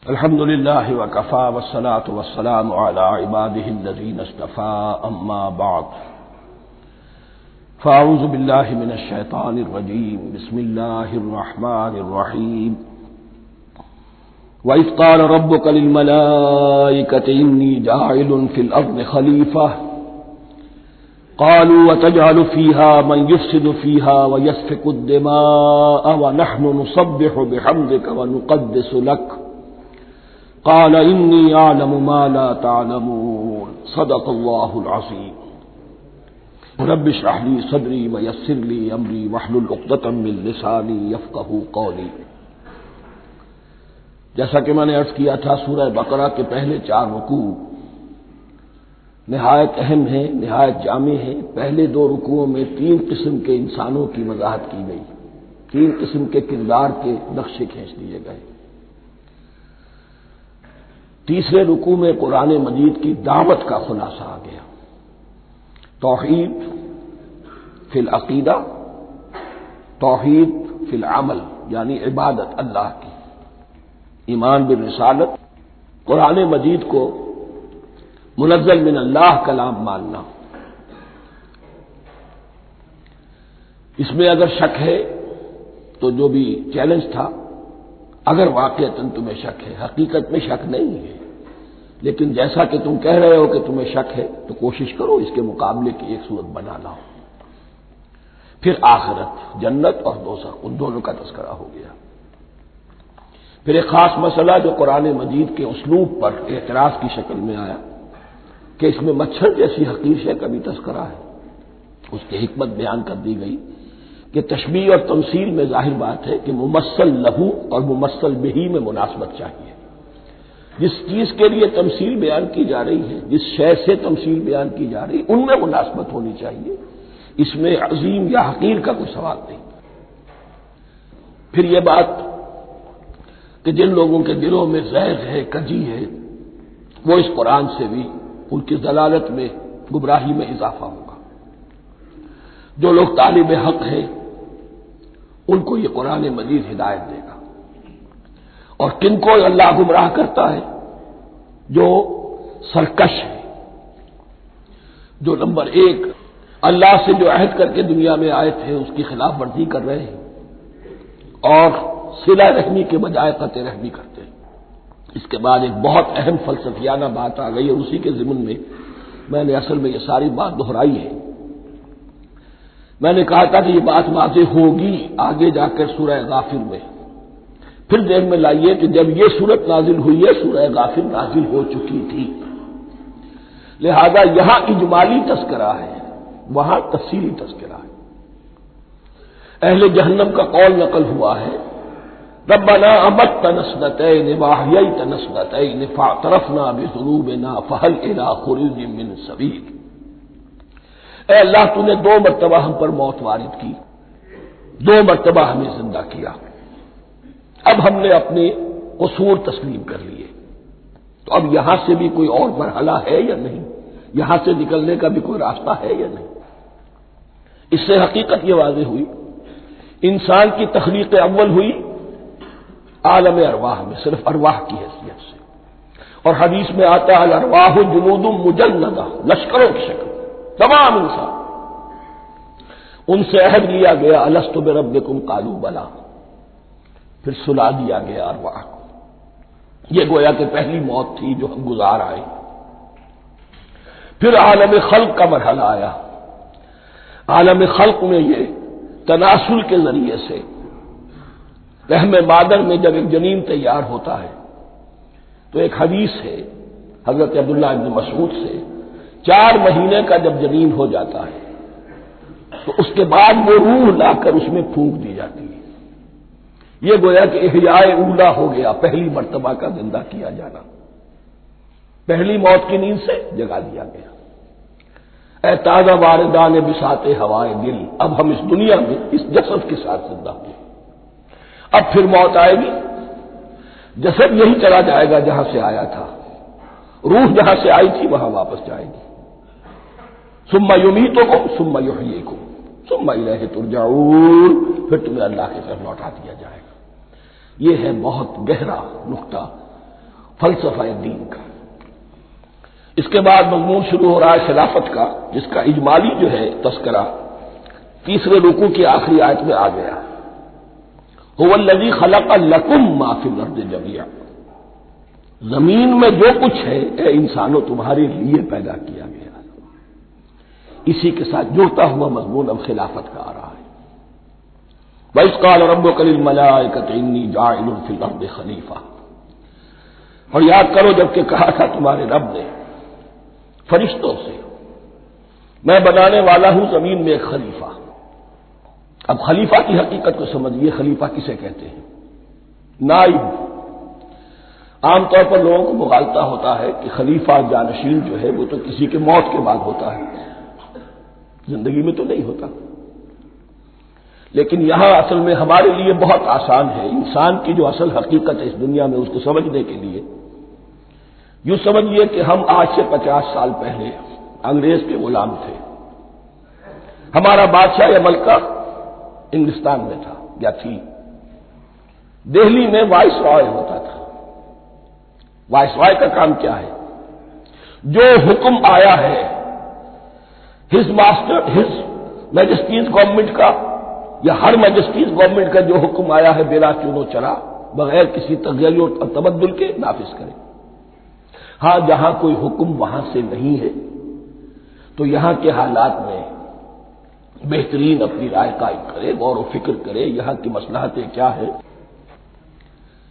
الحمد لله وكفى والصلاة والسلام على عباده الذين اصطفى أما بعد فأعوذ بالله من الشيطان الرجيم بسم الله الرحمن الرحيم وإذ قال ربك للملائكة إني جاعل في الأرض خليفة قالوا وتجعل فيها من يفسد فيها ويسفك الدماء ونحن نسبح بحمدك ونقدس لك قال إني أعلم ما لا تعلمون صدق الله العظيم رب اشرح لي صدري ويسر لي أمري واحلل عقدة من لساني يفقهوا قولي۔ جیسا کہ میں نے عرض کیا تھا، سورہ بقرہ کے پہلے 4 رکوع نہایت اہم ہیں، نہایت جامع ہیں۔ پہلے 2 رکوعوں میں 3 قسم کے انسانوں کی وضاحت کی گئی، 3 قسم کے کردار کے نقشے کھینچ دیے گئے۔ تیسرے رکوع میں قرآن مجید کی دعوت کا خلاصہ آ گیا، توحید فی العقیدہ، توحید فی العمل، یعنی عبادت اللہ کی، ایمان بالرسالت، قرآن مجید کو منزل من اللہ کلام ماننا۔ اس میں اگر شک ہے تو جو بھی چیلنج تھا، اگر واقعتاً تمہیں شک ہے، حقیقت میں شک نہیں ہے، لیکن جیسا کہ تم کہہ رہے ہو کہ تمہیں شک ہے تو کوشش کرو اس کے مقابلے کی ایک صورت بنا لاؤ۔ پھر آخرت، جنت اور دوزخ، ان دونوں کا تذکرہ ہو گیا۔ پھر ایک خاص مسئلہ جو قرآن مجید کے اسلوب پر اعتراض کی شکل میں آیا کہ اس میں مچھر جیسی حقیر شے کا بھی تذکرہ ہے، اس کی حکمت بیان کر دی گئی کہ تشبیہ اور تمثیل میں ظاہر بات ہے کہ ممثل لہو اور ممثل بہی میں مناسبت چاہیے۔ جس چیز کے لیے تمثیل بیان کی جا رہی ہے، جس شے سے تمثیل بیان کی جا رہی ہے، ان میں مناسبت ہونی چاہیے، اس میں عظیم یا حقیر کا کوئی سوال نہیں۔ پھر یہ بات کہ جن لوگوں کے دلوں میں زیغ ہے، کجی ہے، وہ اس قرآن سے بھی ان کی ضلالت میں، گمراہی میں اضافہ ہوگا۔ جو لوگ طالب حق ہیں ان کو یہ قرآن مجید ہدایت دے گا، اور کن کو اللہ گمراہ کرتا ہے؟ جو سرکش ہے، جو نمبر 1 اللہ سے جو عہد کر کے دنیا میں آئے تھے اس کی خلاف ورزی کر رہے ہیں اور صلہ رحمی کے بجائے قطع رحمی کرتے ہیں۔ اس کے بعد ایک بہت اہم فلسفیانہ بات آ گئی، اور اسی کے ضمن میں نے اصل میں یہ ساری بات دہرائی ہے۔ میں نے کہا تھا کہ یہ بات واضح ہوگی آگے جا کر سورہ غافر میں۔ پھر ذہن میں لائیے کہ جب یہ صورت نازل ہوئی ہے، سورہ غافر نازل ہو چکی تھی، لہذا یہاں اجمالی تذکرہ ہے، وہاں تفصیلی تذکرہ ہے۔ اہل جہنم کا قول نقل ہوا ہے، ربنا امتنا اثنتین واحییتنا اثنتین فاعترفنا بذنوبنا فهل الى خروج من سبیل۔ اے اللہ، تو نے 2 مرتبہ ہم پر موت وارد کی، 2 مرتبہ ہمیں زندہ کیا، اب ہم نے اپنے قصور تسلیم کر لیے، تو اب یہاں سے بھی کوئی اور مرحلہ ہے یا نہیں؟ یہاں سے نکلنے کا بھی کوئی راستہ ہے یا نہیں؟ اس سے حقیقت یہ واضح ہوئی، انسان کی تخلیق اول ہوئی عالم ارواح میں، صرف ارواح کی حیثیت سے، اور حدیث میں آتا ہے الارواح جنود مجندہ، لشکروں کی شکل، تمام انسان۔ ان سے عہد لیا گیا الست بربکم قالوا بلی، پھر سلا دیا گیا ارواح کو۔ یہ گویا کہ پہلی موت تھی جو ہم گزار آئے۔ پھر عالم خلق کا مرحلہ آیا۔ عالم خلق میں یہ تناسل کے ذریعے سے رحم مادر میں جب ایک جنین تیار ہوتا ہے تو ایک حدیث ہے حضرت عبداللہ ابن مسعود سے، 4 مہینے کا جب جنین ہو جاتا ہے تو اس کے بعد وہ روح لا کر اس میں پھونک دی جاتی ہے۔ یہ گویا کہ احیاء اولا ہو گیا، پہلی مرتبہ کا زندہ کیا جانا، پہلی موت کی نیند سے جگا دیا گیا۔ اے تازہ واردان بساط ہوائے دل، اب ہم اس دنیا میں اس جسد کے ساتھ زندہ ہوئے، اب پھر موت آئے گی، جسد یہی چلا جائے گا جہاں سے آیا تھا، روح جہاں سے آئی تھی وہاں واپس جائے گی۔ ثم یمیتکم ثم یحییکم ثم الیہ ترجعون، پھر تمہیں اللہ کی طرف لوٹا دیا جائے گا۔ یہ ہے بہت گہرا نقطہ فلسفہ دین کا۔ اس کے بعد مضمون شروع ہو رہا ہے خلافت کا، جس کا اجمالی جو ہے تذکرہ تیسرے رکوع کی آخری آیت میں آ گیا۔ هو الذی خلق لکم ما فی الارض جميعا، زمین میں جو کچھ ہے اے انسانوں تمہارے لیے پیدا کیا گیا۔ اسی کے ساتھ جڑتا ہوا مضمون اب خلافت کا آ رہا ہے۔ وَإِذْ قَالَ رَبُّكَ لِلْمَلَائِكَةِ إِنِّي جَاعِلٌ فِي الْأَرْضِ خَلِيفَةً، اور یاد کرو جب کہ کہا تھا تمہارے رب نے فرشتوں سے، میں بنانے والا ہوں زمین میں ایک خلیفہ۔ اب خلیفہ کی حقیقت کو سمجھیے، خلیفہ کسے کہتے ہیں؟ نائب۔ عام طور پر لوگوں کو مغالطہ ہوتا ہے کہ خلیفہ جانشین جو ہے وہ تو کسی کے موت کے بعد ہوتا ہے، زندگی میں تو نہیں ہوتا۔ لیکن یہاں اصل میں ہمارے لیے بہت آسان ہے، انسان کی جو اصل حقیقت ہے اس دنیا میں اس کو سمجھنے کے لیے یوں سمجھیے کہ ہم آج سے 50 سال پہلے انگریز کے غلام تھے۔ ہمارا بادشاہ یا ملکہ انگلستان میں تھا یا تھی۔ دہلی میں وائس رائے ہوتا تھا۔ وائس رائے کا کام کیا ہے؟ جو حکم آیا ہے ہز میجسٹیز گورنمنٹ کا یا ہر میجسٹیز گورنمنٹ کا جو حکم آیا ہے بلا چون و چرا، بغیر کسی تغیر و تبدل کے نافذ کرے۔ ہاں جہاں کوئی حکم وہاں سے نہیں ہے تو یہاں کے حالات میں بہترین اپنی رائے قائم کرے، غور و فکر کرے، یہاں کی مصلحتیں کیا ہے۔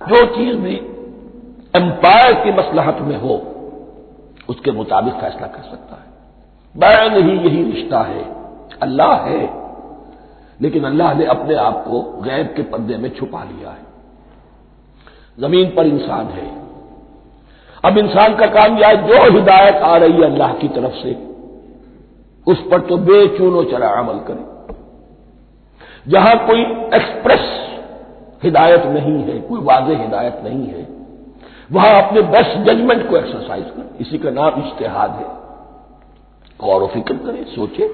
جو چیز بھی امپائر کی مصلحت میں ہو اس کے مطابق فیصلہ کر سکتا ہے۔ بین ہی یہی رشتہ ہے۔ اللہ ہے لیکن اللہ نے اپنے آپ کو غیب کے پردے میں چھپا لیا ہے۔ زمین پر انسان ہے، اب انسان کا کام یہ ہے جو ہدایت آ رہی ہے اللہ کی طرف سے اس پر تو بے چون و چرا عمل کرے۔ جہاں کوئی ایکسپریس ہدایت نہیں ہے، کوئی واضح ہدایت نہیں ہے، وہاں اپنے بیسٹ ججمنٹ کو ایکسرسائز کرے۔ اسی کا نام اجتہاد ہے۔ غور و فکر کرے، سوچے،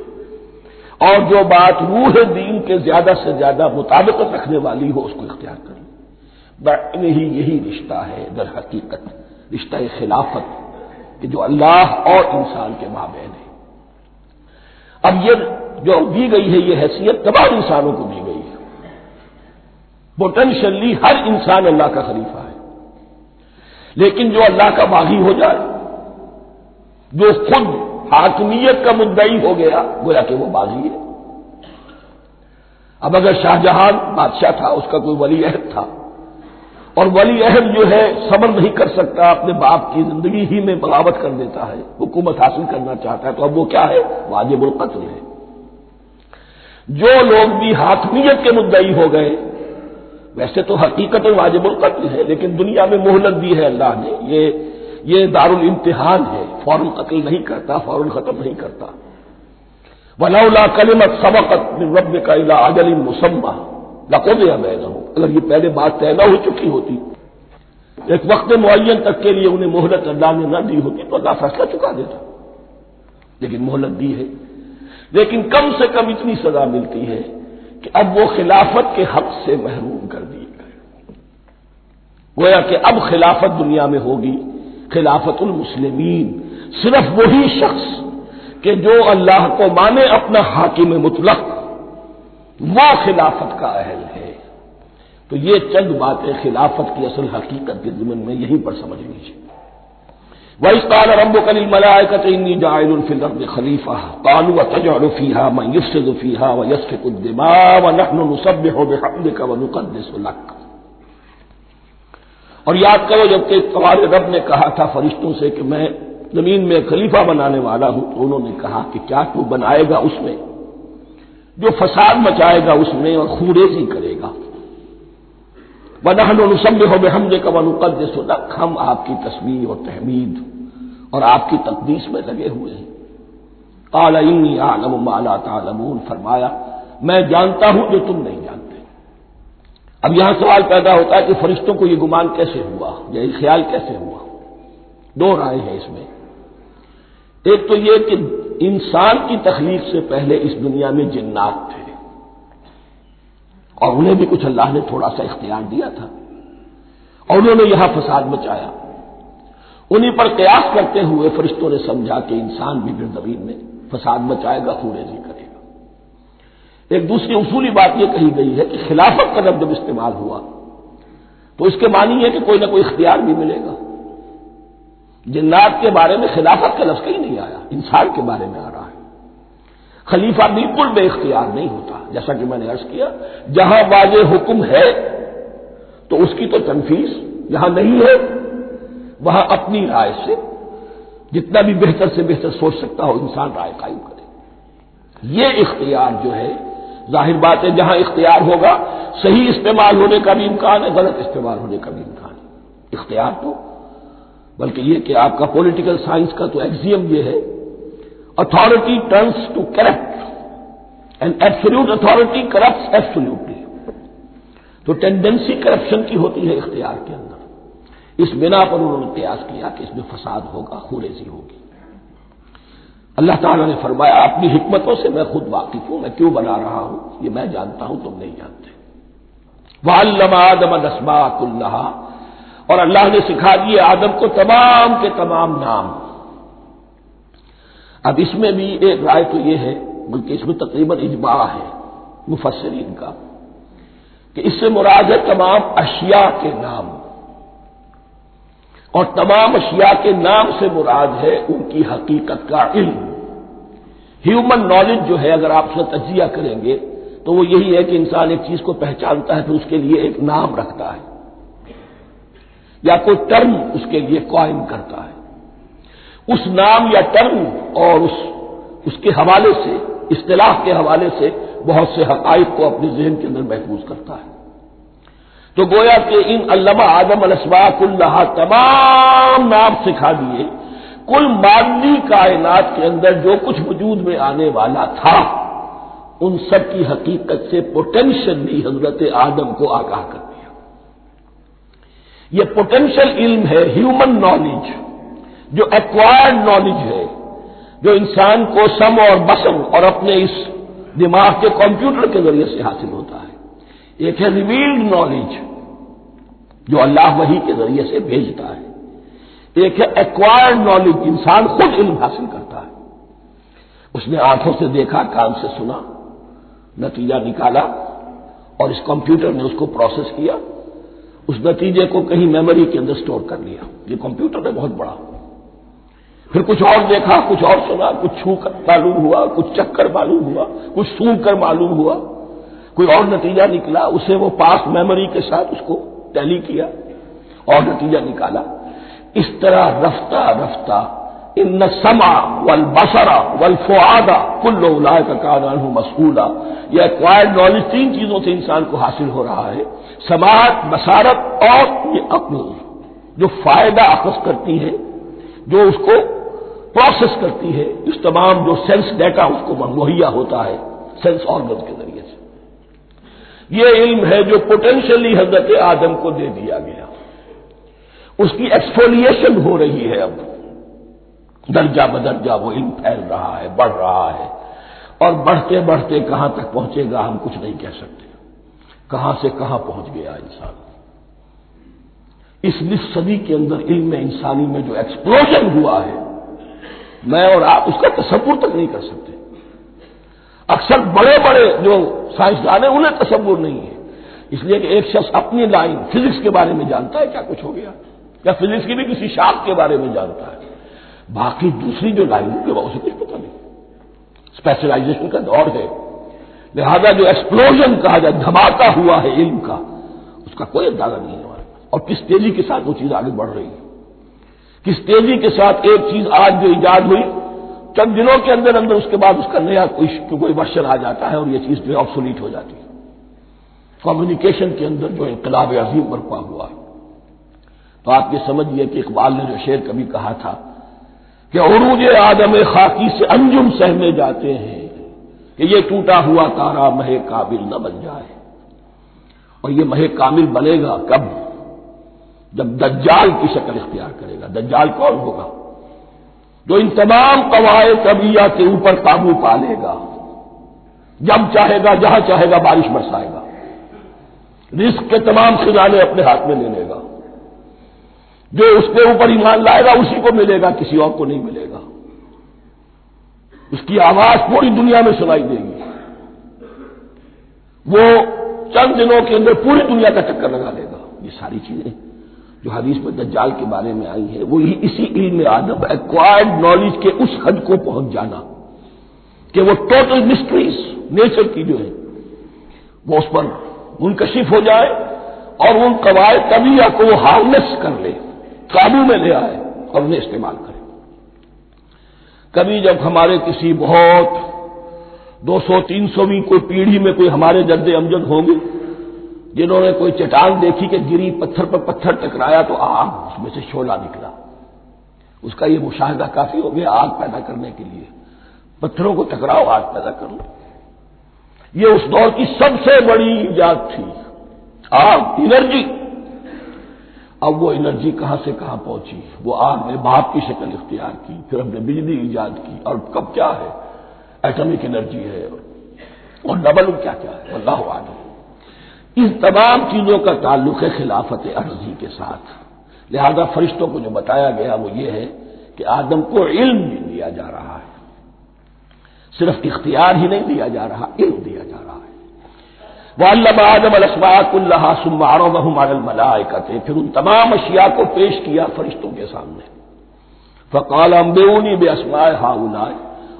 اور جو بات روح دین کے زیادہ سے زیادہ مطابقت رکھنے والی ہو اس کو اختیار کرے۔ بین ہی یہی رشتہ ہے در حقیقت، رشتہ خلافت کہ جو اللہ اور انسان کے مابین ہے۔ اب یہ جو دی گئی ہے یہ حیثیت تمام انسانوں کو دی گئی ہے۔ پوٹینشلی ہر انسان اللہ کا خلیفہ ہے، لیکن جو اللہ کا باغی ہو جائے، جو خود حاکمیت کا مدعی ہو گیا، گویا کہ وہ باغی ہے۔ اب اگر شاہجہاں بادشاہ تھا، اس کا کوئی ولی عہد تھا، اور ولی عہد جو ہے صبر نہیں کر سکتا، اپنے باپ کی زندگی ہی میں بغاوت کر دیتا ہے، حکومت حاصل کرنا چاہتا ہے، تو اب وہ کیا ہے؟ واجب القتل ہے۔ جو لوگ بھی حاکمیت کے مدعی ہو گئے، ویسے تو حقیقت واجب القتل ہے، لیکن دنیا میں مہلت دی ہے اللہ نے، یہ دارالامتحان ہے، فوراً قتل نہیں کرتا، فوراً ختم نہیں کرتا۔ وَلَوْلَا كَلِمَةٌ سَبَقَتْ مِن رَّبِّكَ إِلَىٰ أَجَلٍ مُّسَمًّى لَقُضِيَ بَيْنَهُمْ، اگر یہ پہلے بات طے نہ ہو چکی ہوتی، ایک وقت معین تک کے لیے انہیں مہلت اللہ نے نہ دی ہوتی تو اللہ فیصلہ چکا دیتا، لیکن مہلت دی ہے۔ لیکن کم سے کم اتنی سزا ملتی ہے کہ اب وہ خلافت کے حق سے محروم کر دیے گئے۔ گویا کہ اب خلافت دنیا میں ہوگی خلافت المسلمین، صرف وہی شخص کہ جو اللہ کو مانے اپنا حاکم مطلق، وہ خلافت کا اہل ہے۔ تو یہ چند باتیں خلافت کی اصل حقیقت کے ضمن میں یہیں پر سمجھ لیجیے۔ وَإِذْ قَالَ رَبُّكَ لِلْمَلَائِكَةِ إِنِّي جَاعِلٌ فِي الْأَرْضِ خَلِيفَةً قَالُوا أَتَجْعَلُ فِيهَا مَن يُفْسِدُ فِيهَا وَيَسْفِكُ الدِّمَاءَ وَنَحْنُ نُسَبِّحُ بِحَمْدِكَ وَنُقَدِّسُ لَكَ۔ اور یاد کرو جب کہ تمہارے رب نے کہا تھا فرشتوں سے کہ میں زمین میں خلیفہ بنانے والا ہوں، تو انہوں نے کہا کہ کیا تو بنائے گا اس میں جو فساد مچائے گا اس میں اور خوریزی کرے گا۔ وَنَحْنُ نُسَبِّحُ بِحَمْدِكَ وَنُقَدِّسُ لَكَ، ہم آپ کی تسبیح اور تحمید اور آپ کی تقدیس میں لگے ہوئے ہیں۔ قَالَ إِنِّي أَعْلَمُ مَا لَا تَعْلَمُونَ، فرمایا میں جانتا ہوں جو تم نہیں جانتے۔ اب یہاں سوال پیدا ہوتا ہے کہ فرشتوں کو یہ گمان کیسے ہوا، یا یہ خیال کیسے ہوا؟ دو رائے ہیں اس میں۔ ایک تو یہ کہ انسان کی تخلیق سے پہلے اس دنیا میں جنات تھے، اور انہیں بھی کچھ اللہ نے تھوڑا سا اختیار دیا تھا، اور انہوں نے یہاں فساد مچایا۔ انہی پر قیاس کرتے ہوئے فرشتوں نے سمجھا کہ انسان بھی پھر زمین میں فساد مچائے گا، خوریزی کرے گا۔ ایک دوسری اصولی بات یہ کہی گئی ہے کہ خلافت کا لفظ جب استعمال ہوا تو اس کے معنی ہے کہ کوئی نہ کوئی اختیار بھی ملے گا۔ جنات کے بارے میں خلافت کا لفظ کہیں نہیں آیا، انسان کے بارے میں آ رہا ہے۔ خلیفہ بالکل بے اختیار نہیں ہوتا، جیسا کہ میں نے عرض کیا، جہاں واضح حکم ہے تو اس کی تو تنفیذ، جہاں نہیں ہے وہاں اپنی رائے سے جتنا بھی بہتر سے بہتر سوچ سکتا ہو انسان رائے قائم کرے۔ یہ اختیار جو ہے، ظاہر بات ہے جہاں اختیار ہوگا صحیح استعمال ہونے کا بھی امکان ہے، غلط استعمال ہونے کا بھی امکان ہے۔ اختیار تو بلکہ یہ کہ آپ کا پولیٹیکل سائنس کا تو ایکسیم یہ ہے، authority tends to corrupt and absolute authority corrupts absolutely. تو ٹینڈنسی کرپشن کی ہوتی ہے اختیار کے اندر، اس بنا پر انہوں نے قیاس کیا کہ اس میں فساد ہوگا، خوریزی ہوگی۔ اللہ تعالیٰ نے فرمایا اپنی حکمتوں سے میں خود واقف ہوں، میں کیوں بنا رہا ہوں یہ میں جانتا ہوں، تم نہیں جانتے۔ وَعَلَّمَ آدَمَ الْأَسْمَاءَ كُلَّهَا، اور اللہ نے سکھا دیے آدم کو تمام کے تمام نام۔ اب اس میں بھی ایک رائے تو یہ ہے، بلکہ اس میں تقریباً اجماع ہے مفسرین کا، کہ اس سے مراد ہے تمام اشیاء کے نام، اور تمام اشیاء کے نام سے مراد ہے ان کی حقیقت کا علم۔ ہیومن نالج جو ہے، اگر آپ اس کا تجزیہ کریں گے تو وہ یہی ہے کہ انسان ایک چیز کو پہچانتا ہے، پھر اس کے لیے ایک نام رکھتا ہے یا کوئی ٹرم اس کے لیے قائم کرتا ہے۔ اس نام یا ٹرم اور اس کے حوالے سے، اصطلاح کے حوالے سے بہت سے حقائق کو اپنے ذہن کے اندر محفوظ کرتا ہے۔ تو گویا کہ ان علمہ آدم الاسماء کلہا، تمام نام سکھا دیے کل مادی کائنات کے اندر جو کچھ وجود میں آنے والا تھا، ان سب کی حقیقت سے پوٹینشلی حضرت آدم کو آگاہ کر دیا۔ یہ پوٹینشل علم ہے، ہیومن نالج، جو ایکوائرڈ نالج ہے، جو انسان کو سم اور بسم اور اپنے اس دماغ کے کمپیوٹر کے ذریعے سے حاصل ہوتا ہے۔ ایک ہے ریویلڈ نالج جو اللہ وحی کے ذریعے سے بھیجتا ہے، ایک ہے ایکوائرڈ نالج، انسان خود علم حاصل کرتا ہے۔ اس نے آنکھوں سے دیکھا، کان سے سنا، نتیجہ نکالا، اور اس کمپیوٹر نے اس کو پروسیس کیا، اس نتیجے کو کہیں میموری کے اندر سٹور کر لیا۔ یہ کمپیوٹر ہے بہت بڑا۔ پھر کچھ اور دیکھا، کچھ اور سنا، کچھ چھو کر معلوم ہوا، کچھ چکھ کر معلوم ہوا، کچھ سونگ کر معلوم ہوا، کوئی اور نتیجہ نکلا، اسے وہ پاس میموری کے ساتھ اس کو ٹیلی کیا اور نتیجہ نکالا۔ اس طرح رفتہ رفتہ ان السمع والبصر والفؤاد کل اولئک کان عنہ مسئولا، یہ ایکوائرڈ نالج تین چیزوں سے انسان کو حاصل ہو رہا ہے، سماعت، بصارت اور یہ عقل، جو فائدہ اخذ کرتی ہے، جو اس کو پروسیس کرتی ہے، اس تمام جو سینس ڈیٹا اس کو مہیا ہوتا ہے سینس آرگن کے ذریعے سے۔ یہ علم ہے جو پوٹینشلی حضرت آدم کو دے دیا گیا، اس کی ایکسفولیشن ہو رہی ہے، اب درجہ بدرجہ وہ علم پھیل رہا ہے، بڑھ رہا ہے، اور بڑھتے بڑھتے کہاں تک پہنچے گا ہم کچھ نہیں کہہ سکتے، کہاں سے کہاں پہنچ گیا انسان۔ اس نصف صدی کے اندر علم انسانی میں جو ایکسپلوژن ہوا ہے، میں اور آپ اس کا تصور تک نہیں کر سکتے۔ اکثر بڑے بڑے جو سائنسدان ہیں انہیں تصور نہیں ہے، اس لیے کہ ایک شخص اپنی لائن فزکس کے بارے میں جانتا ہے کیا کچھ ہو گیا، یا فزکس کی بھی کسی شاخ کے بارے میں جانتا ہے، باقی دوسری جو لائن ہے اسے کچھ پتہ نہیں۔ اسپیشلائزیشن کا دور ہے، لہذا جو ایکسپلوژن کہا جائے، دھماکہ ہوا ہے علم کا، اس کا کوئی اندازہ نہیں ہے ہمارے پاس، اور کس تیزی کے ساتھ وہ چیز آگے بڑھ رہی ہے، کس تیزی کے ساتھ ایک چیز آج جو ایجاد ہوئی چند دنوں کے اندر اندر اس کے بعد اس کا نیا کوئی ورژن آ جاتا ہے اور یہ چیز جو ہے آبسولیٹ ہو جاتی ہے۔ کمیونیکیشن کے اندر جو انقلاب عظیم برپا ہوا ہے، تو آپ یہ سمجھیے کہ اقبال نے جو شعر کبھی کہا تھا کہ عروج آدم خاکی سے انجم سہمے جاتے ہیں، کہ یہ ٹوٹا ہوا تارا مہ کامل نہ بن جائے، اور یہ مہ کامل بنے گا کب؟ جب دجال کی شکل اختیار کرے گا۔ دجال کون ہوگا؟ جو ان تمام قواعد طبیعہ کے اوپر قابو پا لے گا، جب چاہے گا جہاں چاہے گا بارش برسائے گا، رزق کے تمام خزانے اپنے ہاتھ میں لے لے گا، جو اس کے اوپر ایمان لائے گا اسی کو ملے گا، کسی اور کو نہیں ملے گا. اس کی آواز پوری دنیا میں سنائی دے گی. وہ چند دنوں کے اندر پوری دنیا کا چکر لگا لے گا. یہ ساری چیزیں جو حدیث میں دجال کے بارے میں آئی ہیں وہ اسی علم آدم ایکوائرڈ نالج کے اس حد کو پہنچ جانا کہ وہ ٹوٹل مسٹریز نیچر کی جو ہے وہ اس پر منکشف ہو جائے اور ان قواعد طبیعہ کو وہ ہارنس کر لے، قابو میں لے آئے اور انہیں استعمال کرے. کبھی جب ہمارے کسی بہت 200-300ویں کوئی پیڑھی میں کوئی ہمارے جد امجد ہوں گے جنہوں نے کوئی چٹان دیکھی کہ گری، پتھر پر پتھر ٹکرایا تو آگ اس میں سے شعلہ نکلا، اس کا یہ مشاہدہ کافی ہو گیا آگ پیدا کرنے کے لیے. پتھروں کو ٹکراؤ آگ پیدا کر لو. یہ اس دور کی سب سے بڑی ایجاد تھی، آگ، انرجی. اب وہ انرجی کہاں سے کہاں پہنچی؟ وہ آگ نے بھاپ کی شکل اختیار کی، پھر ہم نے بجلی ایجاد کی، اور کب کیا ہے ایٹمک انرجی ہے اور ڈبل کیا کیا ہے اللہ اعلم. ان تمام چیزوں کا تعلق ہے خلافت ارضی کے ساتھ. لہذا فرشتوں کو جو بتایا گیا وہ یہ ہے کہ آدم کو علم بھی دیا جا رہا ہے، صرف اختیار ہی نہیں دیا جا رہا، علم دیا جا رہا ہے. وَعَلَّمَ آدَمَ الْأَسْمَاءَ كُلَّهَا ثُمَّ عَرَضَهُمْ عَلَى الْمَلَائِكَةِ، پھر ان تمام اشیاء کو پیش کیا فرشتوں کے سامنے. فَقَالَ أَنبِئُونِي بِأَسْمَاءِ هَؤُلَاءِ،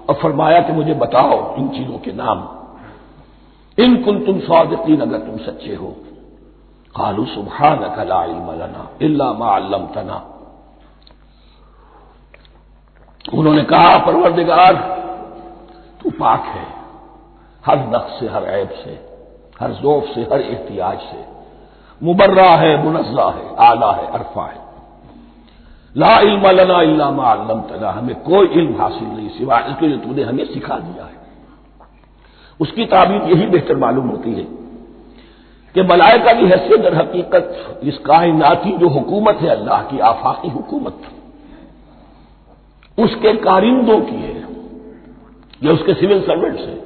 اور فرمایا کہ مجھے بتاؤ ان چیزوں کے نام، ان کنتم صادقین، اگر تم سچے ہو. قالوا سبحانك لا علم لنا الا ما علمتنا، انہوں نے کہا پروردگار تو پاک ہے ہر نقص سے، ہر عیب سے، ہر ذوف سے، ہر احتیاج سے، مبرہ ہے، منزہ ہے، اعلیٰ ہے، عرفہ ہے. لا علم لنا الا ما علمتنا، ہمیں کوئی علم حاصل نہیں سوائے اس کے جو تو نے ہمیں سکھا دیا ہے. اس کی تعبیر یہی بہتر معلوم ہوتی ہے کہ ملائکہ کی حیثیت در حقیقت اس کائناتی جو حکومت ہے اللہ کی آفاقی حکومت، اس کے کارندوں کی ہے، یا اس کے سول سروینٹس ہیں.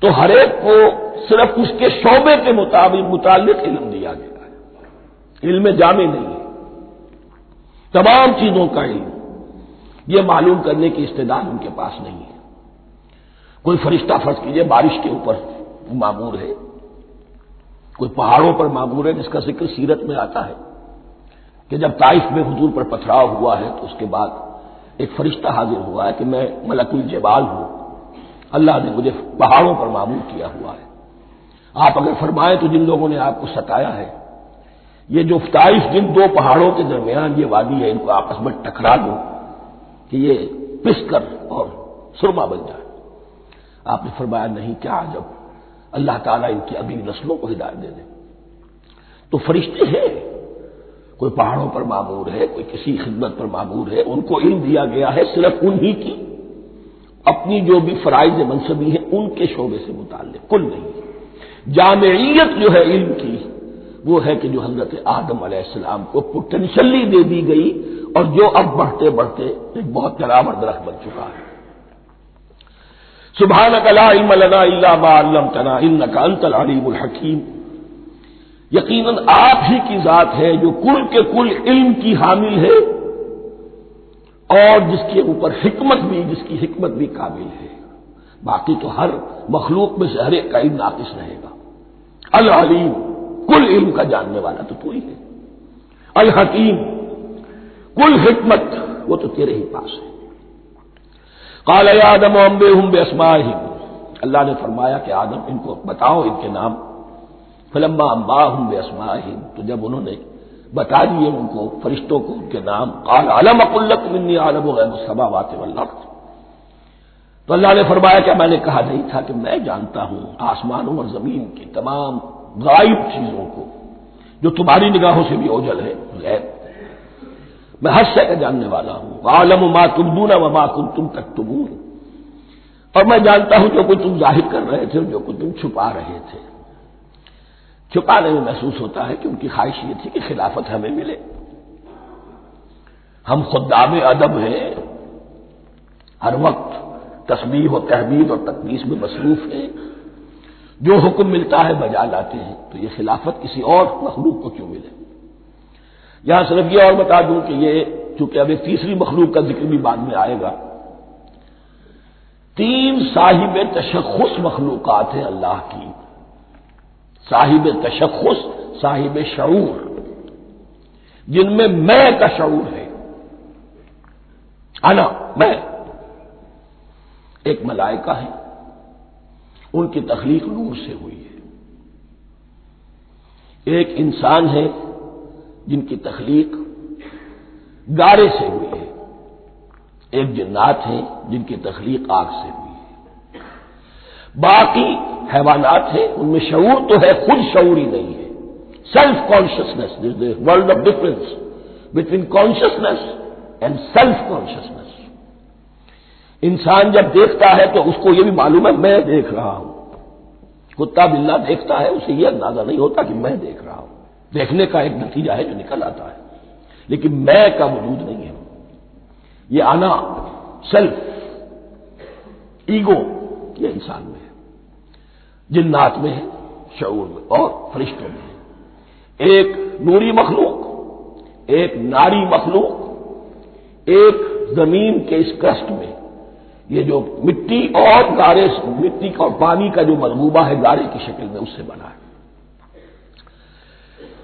تو ہر ایک کو صرف اس کے شعبے کے متعلق علم دیا گیا ہے، علم جامع نہیں ہے. تمام چیزوں کا علم یہ معلوم کرنے کی استعداد ان کے پاس نہیں ہے. کوئی فرشتہ فرض کیجئے بارش کے اوپر معمور ہے، کوئی پہاڑوں پر معمور ہے، جس کا ذکر سیرت میں آتا ہے کہ جب طائف میں حضور پر پتھراؤ ہوا ہے تو اس کے بعد ایک فرشتہ حاضر ہوا ہے کہ میں ملک الجبال ہوں، اللہ نے مجھے پہاڑوں پر معمور کیا ہوا ہے. آپ اگر فرمائیں تو جن لوگوں نے آپ کو ستایا ہے، یہ جو طائف جن دو پہاڑوں کے درمیان یہ وادی ہے، ان کو آپس میں ٹکرا دو کہ یہ پس کر اور سرما بن جائے. آپ نے فرمایا نہیں، کیا عجب، اللہ تعالیٰ ان کی اگلی نسلوں کو ہدایت دے دے. تو فرشتے ہیں، کوئی پہاڑوں پر معمور ہے، کوئی کسی خدمت پر معمور ہے، ان کو علم دیا گیا ہے صرف انہی کی اپنی جو بھی فرائض منصبی ہیں ان کے شعبے سے متعلق، کل نہیں. جامعیت جو ہے علم کی وہ ہے کہ جو حضرت آدم علیہ السلام کو پوٹینشلی دے دی گئی اور جو اب بڑھتے بڑھتے ایک بہت جرابر درخت بن چکا ہے. سبحانک لا علم لنا الا ما علمتنا انک انت العلیم الحکیم. یقیناً آپ ہی کی ذات ہے جو کل کے کل علم کی حامل ہے اور جس کے اوپر حکمت بھی، جس کی حکمت بھی کامل ہے. باقی تو ہر مخلوق میں سے ہر ایک کا علم ناقص رہے گا. العلیم، کل علم کا جاننے والا تو تو ہی ہے. الحکیم، کل حکمت وہ تو تیرے ہی پاس ہے. قال یا آدم انبئہم باسمائہم، اللہ نے فرمایا کہ آدم ان کو بتاؤ ان کے نام. فلما انباہم باسمائہم، تو جب انہوں نے بتا دیے ان کو فرشتوں کو ان کے نام، قال الم اقل لکم انی اعلم غیب السماوات والارض، تو اللہ نے فرمایا کہ میں نے کہا نہیں تھا کہ میں جانتا ہوں آسمانوں اور زمین کی تمام غائب چیزوں کو جو تمہاری نگاہوں سے بھی اوجھل ہے، غیب. میں ہر شے کا جاننے والا ہوں. وَأَعْلَمُ مَا تُبْدُونَ وَمَا كُنتُمْ تَكْتُمُونَ، اور میں جانتا ہوں جو کچھ تم ظاہر کر رہے تھے اور جو کچھ تم چھپا رہے تھے. چھپانے میں محسوس ہوتا ہے کہ ان کی خواہش یہ تھی کہ خلافت ہمیں ملے. ہم خدام ادب ہیں، ہر وقت تسبیح و تحمید اور تقدیس میں مصروف ہیں، جو حکم ملتا ہے بجا لاتے ہیں، تو یہ خلافت کسی اور مخلوق کو کیوں ملے؟ یہاں صرف یہ اور بتا دوں کہ یہ چونکہ اب ایک تیسری مخلوق کا ذکر بھی بعد میں آئے گا، 3 صاحب تشخص مخلوقات ہیں اللہ کی، صاحب تشخص، صاحب شعور، جن میں میں کا شعور ہے، انا، میں۔ ایک ملائکہ ہے، ان کی تخلیق نور سے ہوئی ہے۔ ایک انسان ہے جن کی تخلیق گارے سے ہوئی ہے۔ ایک جنات ہیں جن کی تخلیق آگ سے ہوئی ہے۔ باقی حیوانات ہیں، ان میں شعور تو ہے، خود شعور ہی نہیں ہے۔ Self consciousness, this is world of difference between consciousness and self consciousness. انسان جب دیکھتا ہے تو اس کو یہ بھی معلوم ہے میں دیکھ رہا ہوں۔ کتا بلا دیکھتا ہے، اسے یہ اندازہ نہیں ہوتا کہ میں دیکھ رہا ہوں، دیکھنے کا ایک نتیجہ ہے جو نکل آتا ہے، لیکن میں کا وجود نہیں ہے۔ یہ انا، سیلف، ایگو، یہ انسان میں ہے، جنات میں ہے، شعور میں اور فرشتوں میں ہے۔ ایک نوری مخلوق، ایک ناری مخلوق، ایک زمین کے اس کرسٹ میں، یہ جو مٹی اور گارے، مٹی اور پانی کا جو ملغوبہ ہے گارے کی شکل میں، اس سے بنا ہے۔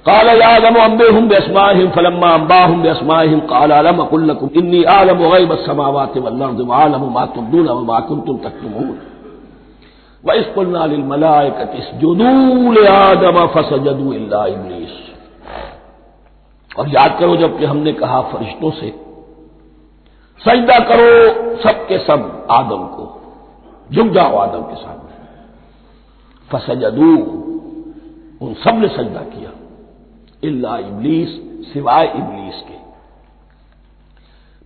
قال يا آدم انبئهم باسمائهم فلما انباهم باسمائهم قال الم اقل لكم اني اعلم غيب السماوات والارض واعلم ما تبدون وما كنتم تكتمون واذ قلنا للملائكه اسجدوا لآدم فسجدوا الا ابلیس۔ اور یاد کرو جب کہ ہم نے کہا فرشتوں سے سجدہ کرو سب کے سب آدم کو، جھک جاؤ آدم کے سامنے، فسجدوا، ان سب نے سجدہ کیا، الا ابلیس، سوائے ابلیس کے۔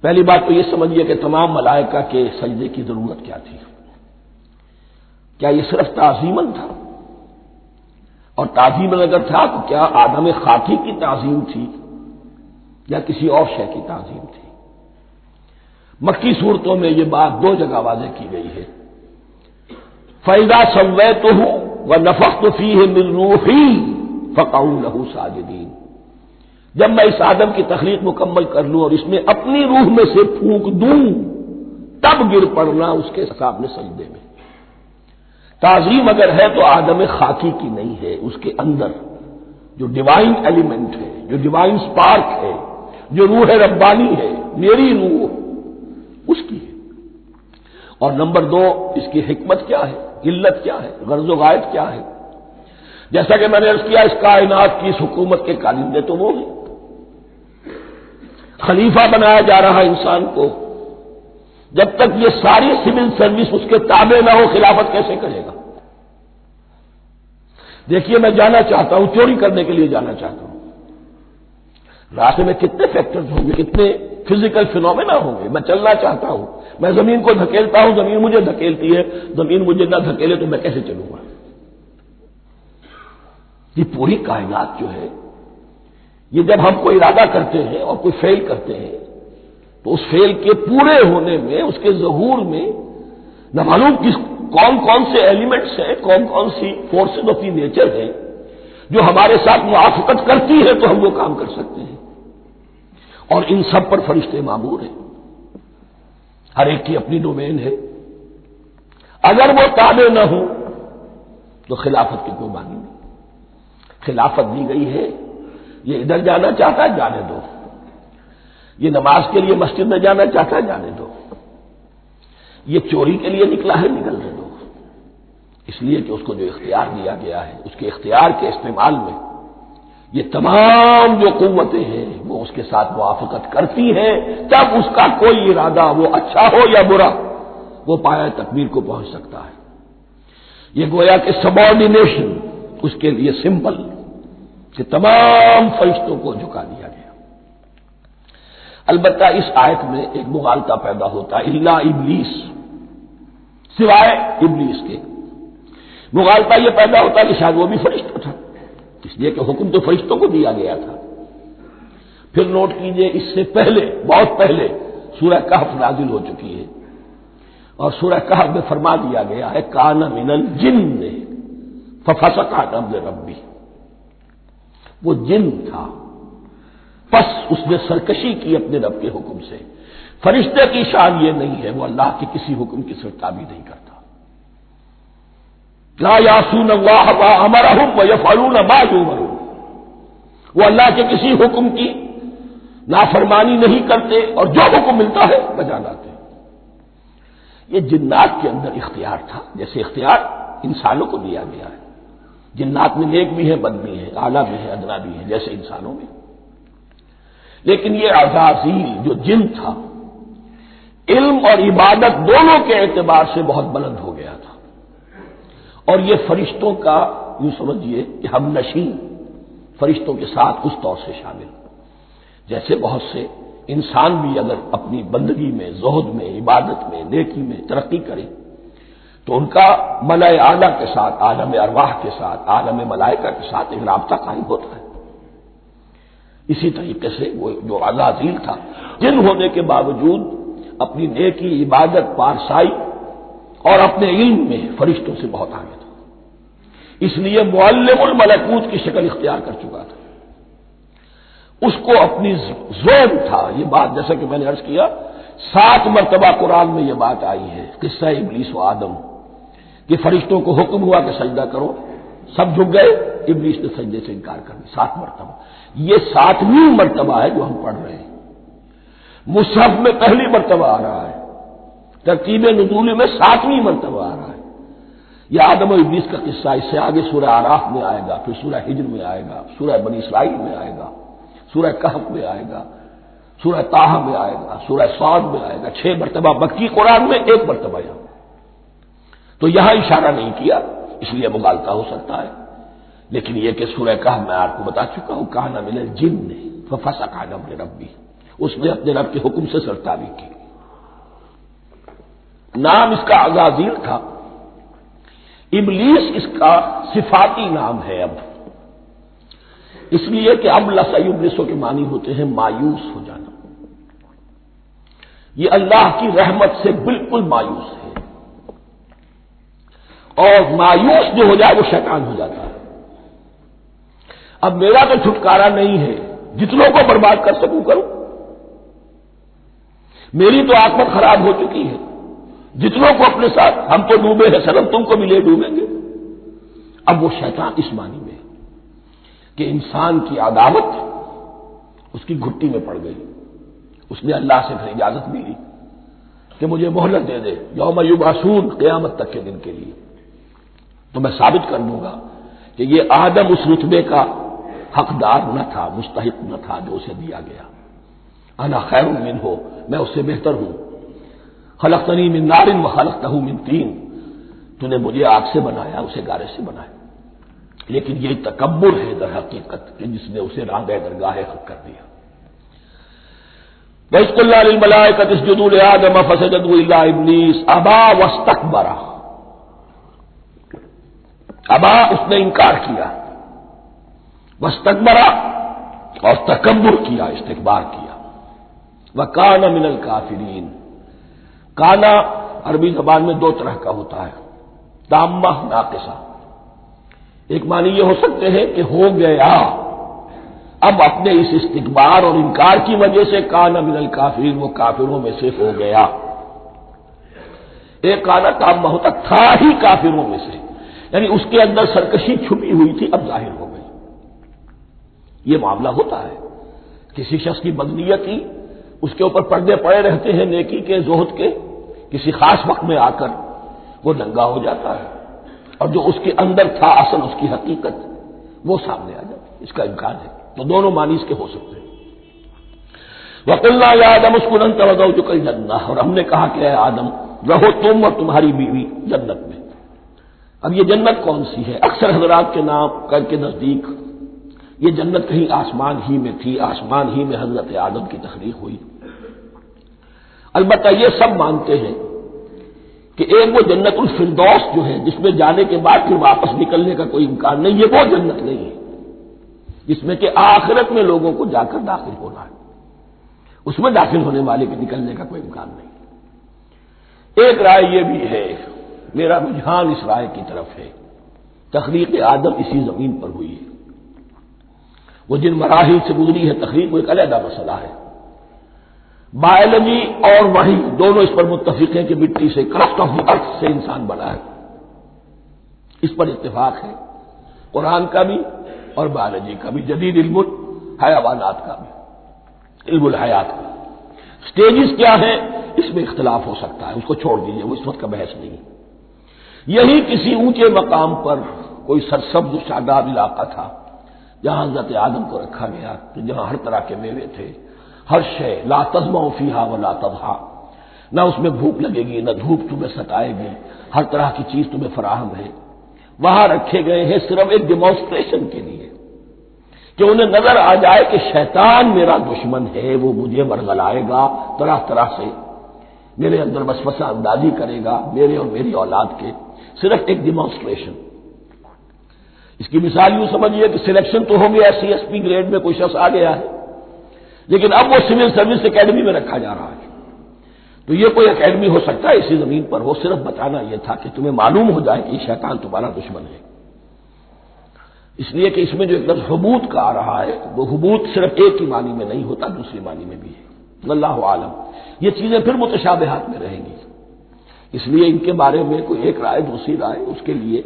پہلی بات تو یہ سمجھیے کہ تمام ملائکہ کے سجدے کی ضرورت کیا تھی؟ کیا یہ صرف تعظیماً تھا؟ اور تعظیماً اگر تھا تو کیا آدم خاکی کی تعظیم تھی یا کسی اور شے کی تعظیم تھی؟ مکی صورتوں میں یہ بات 2 جگہ واضح کی گئی ہے۔ فَإِذَا سَوَّيْتُهُ وَنَفَخْتُ فِيهِ مِن رُوحِي فَقَعُوا لَهُ سَاجِدِينَ، جب میں اس آدم کی تخلیق مکمل کر لوں اور اس میں اپنی روح میں سے پھونک دوں، تب گر پڑنا اس کے سامنے سجدے میں۔ تعظیم اگر ہے تو آدم خاکی کی نہیں ہے، اس کے اندر جو ڈیوائن ایلیمنٹ ہے، جو ڈیوائن سپارک ہے، جو روح ربانی ہے، میری روح، اس کی ہے۔ اور نمبر 2، اس کی حکمت کیا ہے، علت کیا ہے، غرض و غائب کیا ہے؟ جیسا کہ میں نے عرض کیا، اس کائنات کی اس حکومت کے کارندے تو وہ ہیں۔ خلیفہ بنایا جا رہا انسان کو، جب تک یہ ساری سول سروس اس کے تابع نہ ہو، خلافت کیسے کرے گا؟ دیکھیے میں جانا چاہتا ہوں، چوری کرنے کے لیے جانا چاہتا ہوں، راستے میں کتنے فیکٹرز ہوں گے، کتنے فزیکل فینومینا ہوں گے، میں چلنا چاہتا ہوں، میں زمین کو دھکیلتا ہوں، زمین مجھے دھکیلتی ہے، زمین مجھے نہ دھکیلے تو میں کیسے چلوں گا؟ یہ پوری کائنات جو ہے، یہ جب ہم کوئی ارادہ کرتے ہیں اور کوئی فیل کرتے ہیں تو اس فیل کے پورے ہونے میں، اس کے ظہور میں نہ معلوم کون کون سے ایلیمنٹس ہیں، کون کون سی فورسز آف دی نیچر ہیں جو ہمارے ساتھ موافقت کرتی ہے تو ہم وہ کام کر سکتے ہیں۔ اور ان سب پر فرشتے مامور ہیں، ہر ایک کی اپنی ڈومین ہے۔ اگر وہ تابع نہ ہو تو خلافت کی کوئی معنی نہیں۔ خلافت دی گئی ہے، یہ ادھر جانا چاہتا ہے جانے دو، یہ نماز کے لیے مسجد میں جانا چاہتا ہے جانے دو، یہ چوری کے لیے نکلا ہے نکلنے دو، اس لیے کہ اس کو جو اختیار دیا گیا ہے، اس کے اختیار کے استعمال میں یہ تمام جو قوتیں ہیں وہ اس کے ساتھ موافقت کرتی ہیں، تب اس کا کوئی ارادہ، وہ اچھا ہو یا برا، وہ پایہ تکمیل کو پہنچ سکتا ہے۔ یہ گویا کہ سبارڈینیشن اس کے لیے سمبل کہ تمام فرشتوں کو جھکا دیا گیا۔ البتہ اس آیت میں ایک مغالطہ پیدا ہوتا ہے، الا ابلیس، سوائے ابلیس کے۔ مغالطہ یہ پیدا ہوتا ہے کہ شاید وہ بھی فرشتہ تھا، اس لیے کہ حکم تو فرشتوں کو دیا گیا تھا۔ پھر نوٹ کیجئے، اس سے پہلے، بہت پہلے سورہ کہف نازل ہو چکی ہے، اور سورہ کہف میں فرما دیا گیا ہے کان من الجن ففسق عن امر ربی، وہ جن تھا، پس اس نے سرکشی کی اپنے رب کے حکم سے. فرشتے کی شان یہ نہیں ہے، وہ اللہ کے کسی حکم کی سرتابی نہیں کرتا. لا یعصون اللہ ما امرہم ویفعلون ما یؤمرون، وہ اللہ کے کسی حکم کی نافرمانی نہیں کرتے اور جو حکم ملتا ہے بجا لاتے. یہ جنات کے اندر اختیار تھا، جیسے اختیار انسانوں کو دیا گیا ہے. جنات میں نیک بھی ہے، بد بھی ہے، اعلیٰ بھی ہے، ادنا بھی ہے، جیسے انسانوں میں. لیکن یہ عزازیل جو جن تھا، علم اور عبادت دونوں کے اعتبار سے بہت بلند ہو گیا تھا، اور یہ فرشتوں کا یوں سمجھیے کہ ہم نشین، فرشتوں کے ساتھ اس طور سے شامل. جیسے بہت سے انسان بھی اگر اپنی بندگی میں، زہد میں، عبادت میں، نیکی میں ترقی کرے تو ان کا ملائے اعلیٰ کے ساتھ، عالم ارواح کے ساتھ، عالم ملائکہ کے ساتھ ایک رابطہ قائم ہوتا ہے. اسی طریقے سے وہ جو عزازیل تھا، جن ہونے کے باوجود اپنی نیکی، عبادت، پارسائی اور اپنے علم میں فرشتوں سے بہت آگے تھا. اس لیے معلم الملکوت کی شکل اختیار کر چکا تھا. اس کو اپنی زون تھا. یہ بات جیسا کہ میں نے عرض کیا 7 مرتبہ قرآن میں یہ بات آئی ہے، قصہ ابلیس و آدم، کہ فرشتوں کو حکم ہوا کہ سجدہ کرو، سب جھک گئے، ابلیس نے سجدے سے انکار کر دیا 7 مرتبہ. یہ 7ویں مرتبہ ہے جو ہم پڑھ رہے ہیں. مصحف میں پہلی مرتبہ آ رہا ہے، ترتیب نزول میں 7ویں مرتبہ آ رہا ہے. یہ آدم و ابلیس کا قصہ اس سے آگے سورہ اعراف میں آئے گا، پھر سورہ ہجر میں آئے گا، سورہ بنی اسرائیل میں آئے گا، سورہ کہف میں آئے گا، سورہ طٰہٰ میں آئے گا، سورہ صاد میں آئے گا. 6 مرتبہ مکی قرآن میں، 1 مرتبہ یہاں. تو یہاں اشارہ نہیں کیا، اس لیے مغالطہ ہو سکتا ہے. لیکن یہ کہ سورہ کہف میں آپ کو بتا چکا ہوں، کان من الجن ففسق عن امر ربی، اس نے اپنے رب کے حکم سے سرتابی کی. نام اس کا عزازیل تھا. ابلیس اس کا صفاتی نام ہے اب، اس لیے کہ اب لسیبلسوں کے معنی ہوتے ہیں مایوس ہو جانا. یہ اللہ کی رحمت سے بالکل مایوس ہے، اور مایوس جو ہو جائے وہ شیطان ہو جاتا ہے. اب میرا تو چھٹکارا نہیں ہے، جتنوں کو برباد کر سکوں کروں. میری تو عاقبت خراب ہو چکی ہے، جتنوں کو اپنے ساتھ، ہم تو ڈوبے ہیں سنم، تم کو بھی لے ڈوبیں گے. اب وہ شیطان اس معنی میں کہ انسان کی عداوت اس کی گھٹی میں پڑ گئی. اس نے اللہ سے پھر اجازت بھی لی کہ مجھے مہلت دے دے، یوم یبعثون، قیامت تک کے دن کے لیے، تو میں ثابت کر دوں گا کہ یہ آدم اس رتبے کا حقدار نہ تھا، مستحق نہ تھا جو اسے دیا گیا. انا خیر منہ، میں اس سے بہتر ہوں. خلقتنی من نار وخلقتہ من طین، تو نے مجھے آگ سے بنایا، اسے گارے سے بنایا. لیکن یہ تکبر ہے در حقیقت کہ جس نے اسے راندہ درگاہ حق کر دیا. وَإِذْ قُلْنَا لِلْمَلَائِكَةِ اسْجُدُوا لِآدَمَ فَسَجَدُوا إِلَّا إِبْلِيسَ أَبَىٰ وَاسْتَكْبَرَ. ابا، اس نے انکار کیا، واستکبر، اور تکبر کیا، استکبار کیا. وَكَانَ مِنَ الْكَافِرِينَ. کانا عربی زبان میں 2 طرح کا ہوتا ہے، تامہ، ناقصہ. ایک معنی یہ ہو سکتے ہیں کہ ہو گیا، اب اپنے اس استکبار اور انکار کی وجہ سے کانا من الکافرین، وہ کافروں میں سے ہو گیا. ایک کانا تامہ ہوتا تھا ہی کافروں میں سے، یعنی اس کے اندر سرکشی چھپی ہوئی تھی، اب ظاہر ہو گئی. یہ معاملہ ہوتا ہے، کسی شخص کی بدنیتی اس کے اوپر پردے پڑے رہتے ہیں، نیکی کے، زہد کے، کسی خاص وقت میں آ کر وہ ننگا ہو جاتا ہے، اور جو اس کے اندر تھا اصل، اس کی حقیقت، وہ سامنے آ جاتی ہے. اس کا امکان ہے. تو دونوں معنی اس کے ہو سکتے ہیں. وَقُلْنَا يَا آدَمُ اسْكُنْ أَنْتَ وَزَوْجُكَ الْجَنَّةَ، اور ہم نے کہا کہ اے آدم رہو تم اور تمہاری بیوی جنت میں. اب یہ جنت کون سی ہے؟ اکثر حضرات کے نام کر کے نزدیک یہ جنت کہیں آسمان ہی میں تھی، آسمان ہی میں حضرت آدم کی تخلیق ہوئی. البتہ یہ سب مانتے ہیں کہ ایک وہ جنت الفردوس جو ہے جس میں جانے کے بعد پھر واپس نکلنے کا کوئی امکان نہیں، یہ وہ جنت نہیں ہے جس میں کہ آخرت میں لوگوں کو جا کر داخل ہونا ہے. اس میں داخل ہونے والے کے نکلنے کا کوئی امکان نہیں. ایک رائے یہ بھی ہے، میرا رجحان اس رائے کی طرف ہے، تخلیق آدم اسی زمین پر ہوئی ہے. وہ جن مراحل سے گزری ہے تخلیق وہ ایک علیحدہ مسئلہ ہے۔ بایولوجی اور وحی دونوں اس پر متفق ہیں کہ مٹی سے، کرسٹ آف دی ارتھ سے انسان بنا ہے، اس پر اتفاق ہے قرآن کا بھی اور بایولوجی کا بھی، جدید علم الحیوانات کا بھی، علم الحیات کا۔ سٹیجز کیا ہیں اس میں اختلاف ہو سکتا ہے، اس کو چھوڑ دیجئے، وہ اس وقت کا بحث نہیں۔ یہی کسی اونچے مقام پر کوئی سرسبز و شاداب علاقہ تھا جہاں حضرت آدم کو رکھا گیا، جہاں ہر طرح کے میوے تھے، ہر شے، لا تظمأ فیہا ولا تضحیٰ، نہ اس میں بھوک لگے گی، نہ دھوپ تمہیں ستائے گی، ہر طرح کی چیز تمہیں فراہم ہے۔ وہاں رکھے گئے ہیں صرف ایک ڈیمانسٹریشن کے لیے کہ انہیں نظر آ جائے کہ شیطان میرا دشمن ہے، وہ مجھے ورگلائے گا، طرح طرح سے میرے اندر وسوسہ اندازی کرے گا، میرے اور میری اولاد کے، صرف ایک ڈیمانسٹریشن۔ اس کی مثال یوں سمجھیے کہ سلیکشن تو ہو گیا، سی ایس پی گریڈ میں کوئی شخص آ گیا ہے، لیکن اب وہ سول سروس اکیڈمی میں رکھا جا رہا ہے۔ تو یہ کوئی اکیڈمی ہو سکتا ہے اسی زمین پر، وہ صرف بتانا یہ تھا کہ تمہیں معلوم ہو جائے کہ یہ شیطان تمہارا دشمن ہے۔ اس لیے کہ اس میں جو ایک لفظ حبوط کا آ رہا ہے، وہ حبوط صرف ایک ہی معنی میں نہیں ہوتا، دوسری معنی میں بھی ہے۔ واللہ عالم، یہ چیزیں پھر متشابہات میں رہیں گی، اس لیے ان کے بارے میں کوئی ایک رائے دوسری رائے، اس کے لیے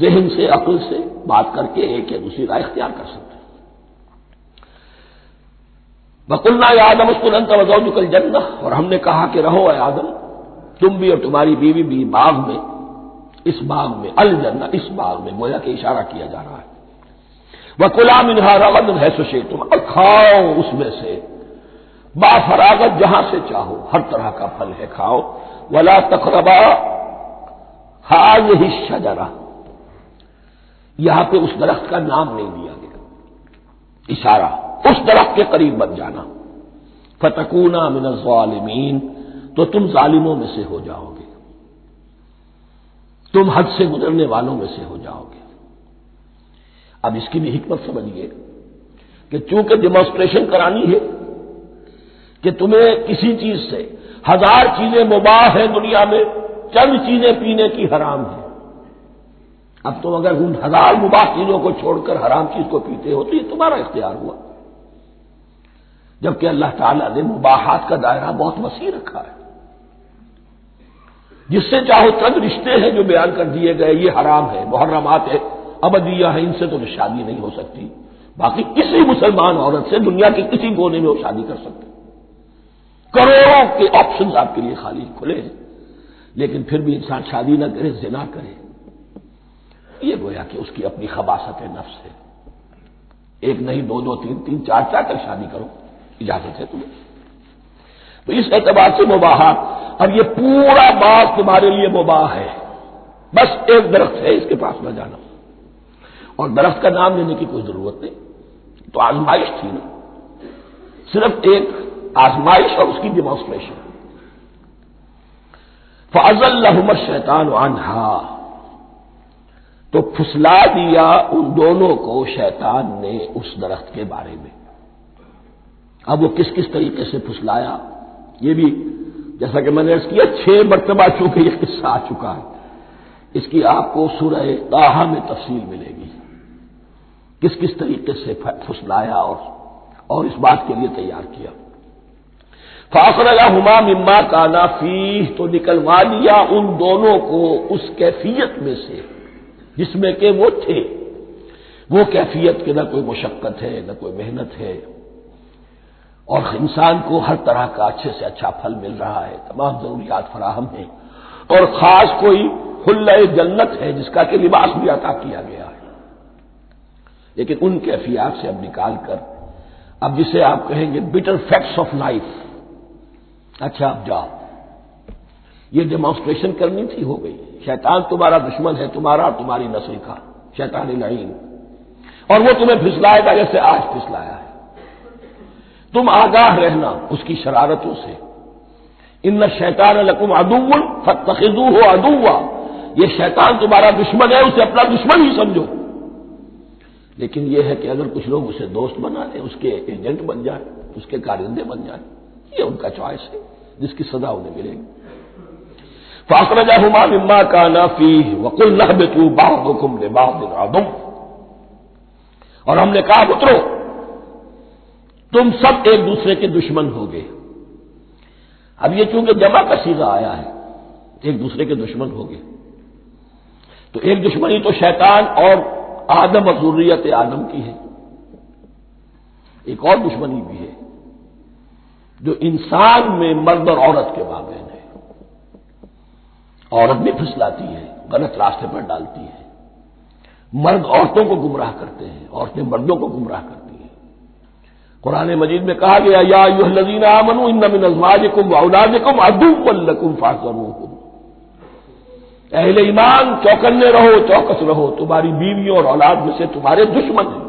ذہن سے، عقل سے بات کر کے ایک یا دوسری رائے اختیار کر سکتے ہیں۔ وَقُلْنَا يَا آدَمُ اسْكُنْ أَنْتَ وَزَوْجُكَ الْجَنَّةَ، اور ہم نے کہا کہ رہو اے آدم تم بھی اور تمہاری بیوی بھی باغ میں، اس باغ میں، الجنہ اس باغ میں، گویا کہ اشارہ کیا جا رہا ہے۔ وَكُلَا مِنْهَا رَغَدًا حَيْثُ شِئْتُمْ، اور کھاؤ اس میں سے با فراغت جہاں سے چاہو، ہر طرح کا پھل ہے کھاؤ۔ وَلَا تَقْرَبَا هَٰذِهِ الشَّجَرَةَ، یہاں پہ اس درخت کا نام نہیں دیا گیا، اشارہ اس درخت کے قریب مت جانا۔ فَتَكُونَا مِنَ الظَّالِمِينَ، تو تم ظالموں میں سے ہو جاؤ گے، تم حد سے گزرنے والوں میں سے ہو جاؤ گے۔ اب اس کی بھی حکمت سمجھیے کہ چونکہ ڈیمانسٹریشن کرانی ہے کہ تمہیں کسی چیز سے، ہزار چیزیں مباح ہیں دنیا میں، چند چیزیں پینے کی حرام ہیں۔ اب تم اگر ان ہزار مباح چیزوں کو چھوڑ کر حرام چیز کو پیتے ہو تو یہ تمہارا اختیار ہوا، جبکہ اللہ تعالیٰ نے مباحات کا دائرہ بہت وسیع رکھا ہے۔ جس سے چاہو چند رشتے ہیں جو بیان کر دیے گئے، یہ حرام ہے، محرمات ہے، ابدیہ ہے، ان سے تو شادی نہیں ہو سکتی۔ باقی کسی مسلمان عورت سے دنیا کے کسی کونے میں وہ شادی کر سکتے، کروڑوں کے آپشنز آپ کے لیے خالی کھلے ہیں، لیکن پھر بھی انسان شادی نہ کرے، زنا کرے، یہ گویا کہ اس کی اپنی خباثت نفس ہے۔ ایک نہیں، دو دو، تین تین، چار چار تک شادی کرو، اجازت ہے تمہیں۔ تو اس اعتبار سے مباحات، اب یہ پورا باغ تمہارے لیے مباح ہے، بس ایک درخت ہے اس کے پاس نہ جانا، اور درخت کا نام لینے کی کوئی ضرورت نہیں، تو آزمائش تھی نا، صرف ایک آزمائش اور اس کی ڈیمانسٹریشن۔ فَأَزَلَّهُمَا الشَّيْطَانُ عَنْهَا، تو پھسلا دیا ان دونوں کو شیطان نے اس درخت کے بارے میں۔ اب وہ کس کس طریقے سے پھسلایا، یہ بھی جیسا کہ میں نے عرض کیا 6 مرتبہ چونکہ یہ قصہ آ چکا ہے، اس کی آپ کو سورہ طٰہٰ میں تفصیل ملے گی، کس کس طریقے سے پھسلایا اور اس بات کے لیے تیار کیا۔ فَأَخْرَجَهُمَا مِمَّا كَانَا فِيهِ، تو نکلوا دیا ان دونوں کو اس کیفیت میں سے جس میں کہ وہ تھے، وہ کیفیت کہ نہ کوئی مشقت ہے، نہ کوئی محنت ہے، اور انسان کو ہر طرح کا اچھے سے اچھا پھل مل رہا ہے، تمام ضروریات فراہم ہیں، اور خاص کوئی حلہ جنت ہے جس کا کہ لباس بھی عطا کیا گیا ہے۔ لیکن ان کیفیات سے اب نکال کر، اب جسے آپ کہیں گے بٹر فیکٹس آف لائف، اچھا اب جاؤ، یہ ڈیمانسٹریشن کرنی تھی، ہو گئی۔ شیطان تمہارا دشمن ہے، تمہارا اور تمہاری نسل کا، شیطان لعین، اور وہ تمہیں پھسلائے گا جیسے آج پھسلایا ہے۔ تم آگاہ رہنا اس کی شرارتوں سے۔ ان الشیطان لکم عدو فاتخذوہ عدوا، یہ شیطان تمہارا دشمن ہے، اسے اپنا دشمن ہی سمجھو۔ لیکن یہ ہے کہ اگر کچھ لوگ اسے دوست بنا لیں، اس کے ایجنٹ بن جائیں، اس کے کارندے بن جائیں، یہ ان کا چوائس ہے جس کی سزا انہیں ملے گی۔ فَأَخْرَجَهُمَا مِمَّا كَانَا فِيهِ وَقُلْنَا اهْبِطُوا بَعْضُكُمْ لِبَعْضٍ عَدُوٌّ، اور ہم نے کہا اترو، تم سب ایک دوسرے کے دشمن ہوگے. اب یہ چونکہ جمع کا صیغہ آیا ہے، ایک دوسرے کے دشمن ہوگے، تو ایک دشمنی تو شیطان اور آدم اور ذریت آدم کی ہے، ایک اور دشمنی بھی ہے جو انسان میں مرد اور عورت کے مابین ہے. عورت بھی پھسلاتی ہے، غلط راستے پر ڈالتی ہے، مرد عورتوں کو گمراہ کرتے ہیں، عورتیں مردوں کو گمراہ کرتی ہیں. قرآن مجید میں کہا گیا یا ایھا الذین آمنوا ان من ازواجکم واولادکم عدوا لکم فاحذروہم. اہل ایمان چوکنے رہو، چوکس رہو، تمہاری بیویوں اور اولاد میں سے تمہارے دشمن ہیں،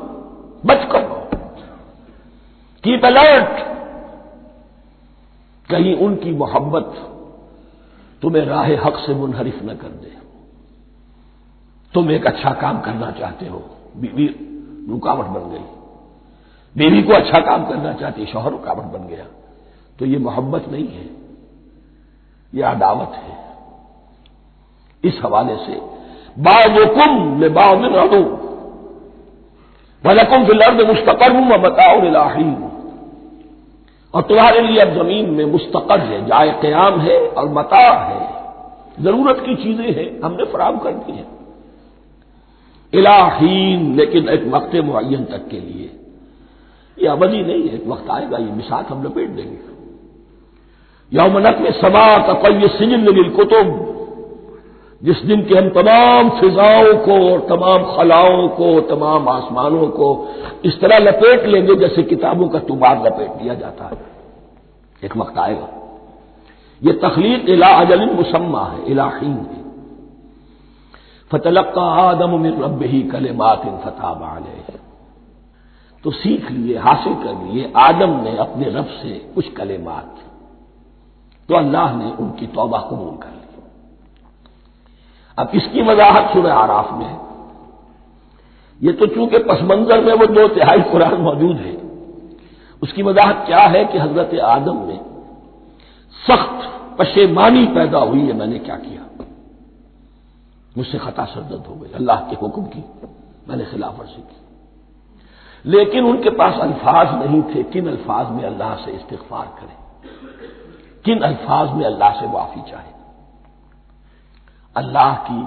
بچ کر رہو، کیپ الرٹ. کہیں ان کی محبت تمہیں راہ حق سے منحرف نہ کر دے. تم ایک اچھا کام کرنا چاہتے ہو، بیوی رکاوٹ بن گئی، بیوی کو اچھا کام کرنا چاہتی، شوہر رکاوٹ بن گیا، تو یہ محبت نہیں ہے، یہ عداوت ہے. اس حوالے سے بعضکم لبعض عدو ولکم فی الارض مستقر ومتاع الی حین. اور تمہارے لیے اب زمین میں مستقر ہے، جائے قیام ہے اور متاع ہے، ضرورت کی چیزیں ہیں ہم نے فراہم کر دی ہیں. الی حین، لیکن ایک وقت معین تک کے لیے، یہ ابدی نہیں ہے، ایک وقت آئے گا یہ بساط ہم لپیٹ دیں گے. یوم نطوی السماء کطی السجل للکتب، جس دن کے ہم تمام فضاؤں کو اور تمام خلاؤں کو، تمام آسمانوں کو اس طرح لپیٹ لیں گے جیسے کتابوں کا طوبار لپیٹ دیا جاتا ہے. ایک وقت آئے گا. یہ تخلیق الی اجل مسمى ہے، الی حین ہے. فتلقى آدم من ربه کلمات فتاب علیہ. تو سیکھ لیے، حاصل کر لیے آدم نے اپنے رب سے کچھ کلمات، تو اللہ نے ان کی توبہ قبول کر لی. اب اس کی وضاحت سورہ اعراف میں ہے. یہ تو چونکہ پس منظر میں وہ 2/3 قرآن موجود ہے، اس کی وضاحت کیا ہے کہ حضرت آدم میں سخت پشیمانی پیدا ہوئی ہے، میں نے کیا کیا، مجھ سے خطا سرزد ہو گئی، اللہ کے حکم کی میں نے خلاف ورزی کی. لیکن ان کے پاس الفاظ نہیں تھے کن الفاظ میں اللہ سے استغفار کریں، کن الفاظ میں اللہ سے معافی چاہے. اللہ کی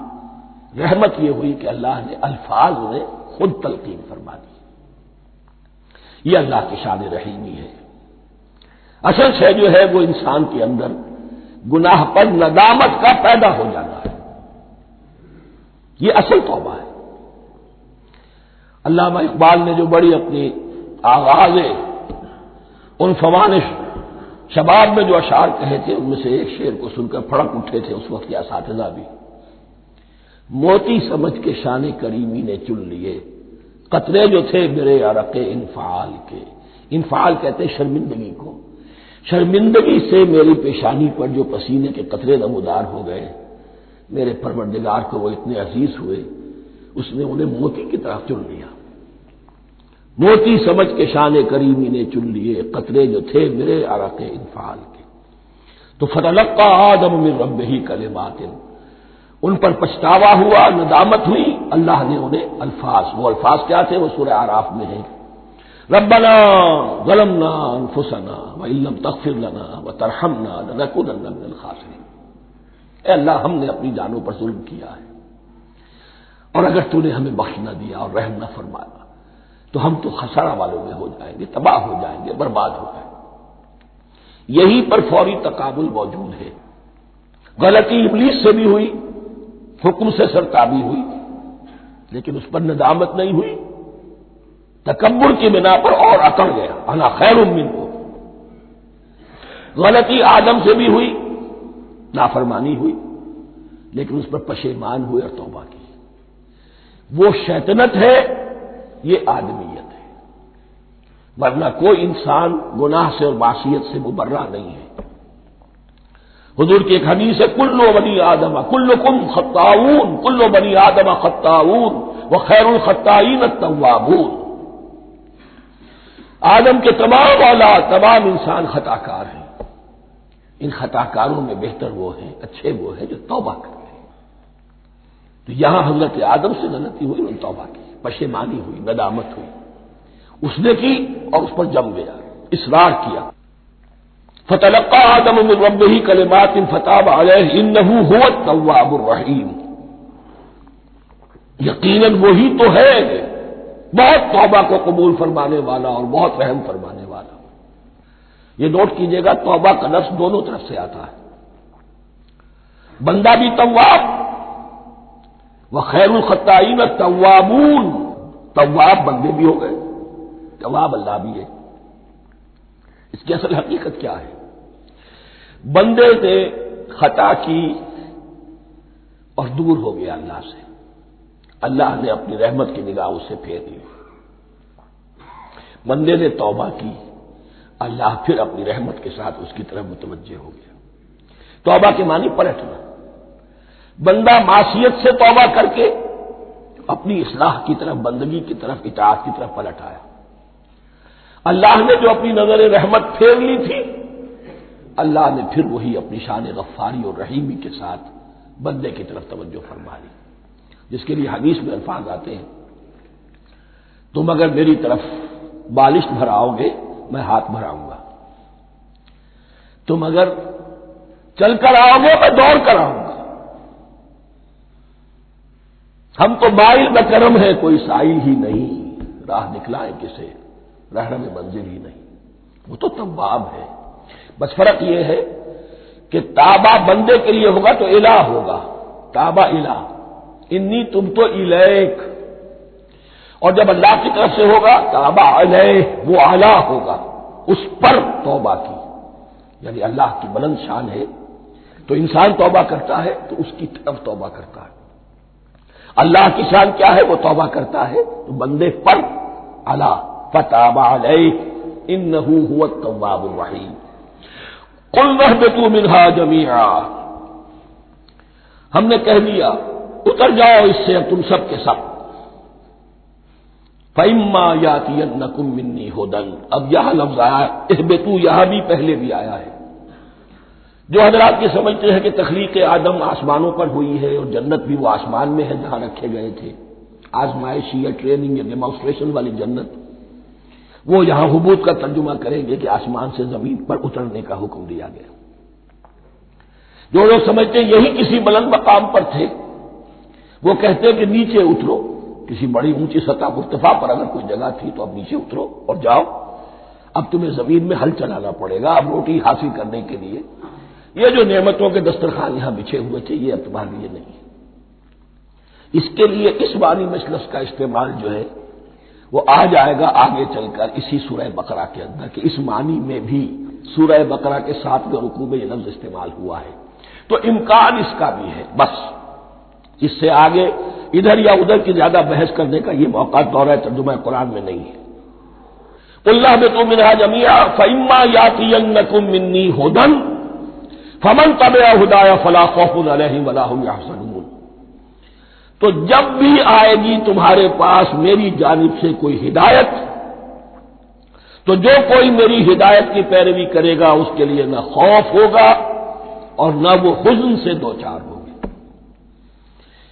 رحمت یہ ہوئی کہ اللہ نے الفاظ انہیں خود تلقین فرما دی. یہ اللہ کی شان رحیمی ہے. اصل شے جو ہے وہ انسان کے اندر گناہ پر ندامت کا پیدا ہو جانا ہے، یہ اصل توبہ ہے. علامہ اقبال نے جو بڑی اپنی آغاز ان فوانش شباب میں جو اشعار کہے تھے، ان میں سے ایک شعر کو سن کر پھڑک اٹھے تھے اس وقت کے اساتذہ بھی. موتی سمجھ کے شان کریمی نے چن لیے قطرے جو تھے میرے عرق انفعال کے. انفعال کہتے ہیں شرمندگی کو. شرمندگی سے میری پیشانی پر جو پسینے کے قطرے نمودار ہو گئے، میرے پروردگار کو وہ اتنے عزیز ہوئے، اس نے انہیں موتی کی طرف چن لیا. موتی سمجھ کے شان کریمی نے چن لیے قطرے جو تھے میرے عرق انفعال کے. تو فتلقى آدم من ربه کلمات، ان پر پچھتاوا ہوا، ندامت ہوئی. اللہ نے انہیں الفاظ، وہ الفاظ کیا تھے؟ وہ سورہ اعراف میں ہیں. ربنا ظلمنا انفسنا وان لم تغفر لنا وترحمنا لنكونن من الخاسرین. اے اللہ، ہم نے اپنی جانوں پر ظلم کیا ہے، اور اگر تو نے ہمیں بخش نہ دیا اور رحم نہ فرمایا تو ہم تو خسارہ والوں میں ہو جائیں گے، تباہ ہو جائیں گے، برباد ہو جائیں گے. یہی پر فوری تقابل موجود ہے. غلطی ابلیس سے بھی ہوئی، حکم سے سرتابی ہوئی، لیکن اس پر ندامت نہیں ہوئی، تکبر کی بنا پر اور اکڑ گیا، انا خیر منہ. غلطی آدم سے بھی ہوئی، نافرمانی ہوئی، لیکن اس پر پشیمان ہوئے اور توبہ کی. وہ شیطنت ہے، یہ آدمیت ہے، ورنہ کوئی انسان گناہ سے اور معصیت سے مبرہ نہیں ہے. حضور کی ایک حدیث ہے کل بنی آدم کلکم خطاؤون، کل بنی آدم خطاؤون وخیر الخطائین التوابون. آدم کے تمام اولاد، تمام انسان خطا کار ہیں، ان خطا کاروں میں بہتر وہ ہیں، اچھے وہ ہیں جو توبہ کرتے ہیں. تو یہاں حضرت آدم سے غلطی ہوئی، انہوں نے توبہ کی، پشیمانی ہوئی، ندامت ہوئی، اس نے کی اور اس پر جم گیا. اصرار کیا. فتلقى آدم من ربه كلمات فتاب عليه انه هو التواب الرحیم. یقیناً وہی تو ہے بہت توبہ کو قبول فرمانے والا اور بہت رحم فرمانے والا. یہ نوٹ کیجئے گا توبہ کا لفظ دونوں طرف سے آتا ہے. بندہ بھی تواب وخیر الخطائین التوابون. تواب بندے بھی ہو گئے، تواب اللہ بھی ہے. اس کی اصل حقیقت کیا ہے؟ بندے نے خطا کی اور دور ہو گیا اللہ سے. اللہ نے اپنی رحمت کی نگاہ اس سے پھیر لی. بندے نے توبہ کی، اللہ پھر اپنی رحمت کے ساتھ اس کی طرف متوجہ ہو گیا. توبہ کے معنی پلٹنا. بندہ معصیت سے توبہ کر کے اپنی اصلاح کی طرف، بندگی کی طرف، اطاعت کی طرف پلٹ آیا. اللہ نے جو اپنی نظر رحمت پھیر لی تھی، اللہ نے پھر وہی اپنی شان غفاری اور رحیمی کے ساتھ بندے کی طرف توجہ فرما لی. جس کے لیے حدیث میں الفاظ آتے ہیں، تم اگر میری طرف بالشت بھراؤ گے میں ہاتھ بھراؤں گا، تم اگر چل کر آؤ گے میں دوڑ کر آؤں گا. ہم تو مائل بکرم ہے کوئی سائل ہی نہیں، راہ دکھلائے کسے رہنم منزل ہی نہیں. وہ تو تواب ہے. بس فرق یہ ہے کہ تابا بندے کے لیے ہوگا تو الہ ہوگا، تابا الہ، انی تم تو الیک. اور جب اللہ کی طرف سے ہوگا تابا علیہ، وہ اعلیٰ ہوگا، اس پر توبہ کی. یعنی اللہ کی بلند شان ہے تو انسان توبہ کرتا ہے تو اس کی طرف توبہ کرتا ہے. اللہ کی شان کیا ہے؟ وہ توبہ کرتا ہے تو بندے پر اعلیٰ. فتاب علیہ انہ هو التواب الرحیم. قلنا اهبطوا منها جميعا. ہم نے کہہ دیا اتر جاؤ اس سے اب تم سب کے سب. فَإِمَّا يَأْتِيَنَّكُم مِّنِّي هُدًى. اب یہاں لفظ آیا اہبطوا، یہاں بھی پہلے بھی آیا ہے. جو حضرات یہ سمجھتے ہیں کہ تخلیق آدم آسمانوں پر ہوئی ہے اور جنت بھی وہ آسمان میں ہے جہاں رکھے گئے تھے، آزمائشی یا ٹریننگ یا ڈیمانسٹریشن والی جنت، وہ یہاں حبوط کا ترجمہ کریں گے کہ آسمان سے زمین پر اترنے کا حکم دیا گیا. جو لوگ سمجھتے ہیں یہی کسی بلند مقام پر تھے، وہ کہتے ہیں کہ نیچے اترو، کسی بڑی اونچی سطح مرتفع پر اگر کوئی جگہ تھی تو اب نیچے اترو اور جاؤ، اب تمہیں زمین میں ہل چلانا پڑے گا اب روٹی حاصل کرنے کے لیے. یہ جو نعمتوں کے دسترخوان یہاں بچھے ہوئے تھے یہ اب تمہارے لیے نہیں. اس کے لیے اس بانی مجلس کا استعمال جو ہے وہ آ جائے گا آگے چل کر اسی سورہ بقرہ کے اندر کہ اس معنی میں بھی سورہ بقرہ کے 7ویں رکوع میں یہ لفظ استعمال ہوا ہے. تو امکان اس کا بھی ہے. بس اس سے آگے ادھر یا ادھر کی زیادہ بحث کرنے کا یہ موقع دورہ ترجمہ قرآن میں نہیں ہے. قُلْ اهْبِطُوا مِنْهَا جَمِيعًا فَإِمَّا يَأْتِيَنَّكُم مِّنِّي هُدًى فَمَن تَبِعَ هُدَايَ فَلَا خَوْفٌ عَلَيْهِمْ وَلَا هُمْ يَحْزَنُونَ. تو جب بھی آئے گی تمہارے پاس میری جانب سے کوئی ہدایت تو جو کوئی میری ہدایت کی پیروی کرے گا اس کے لیے نہ خوف ہوگا اور نہ وہ حزن سے دوچار ہوگا.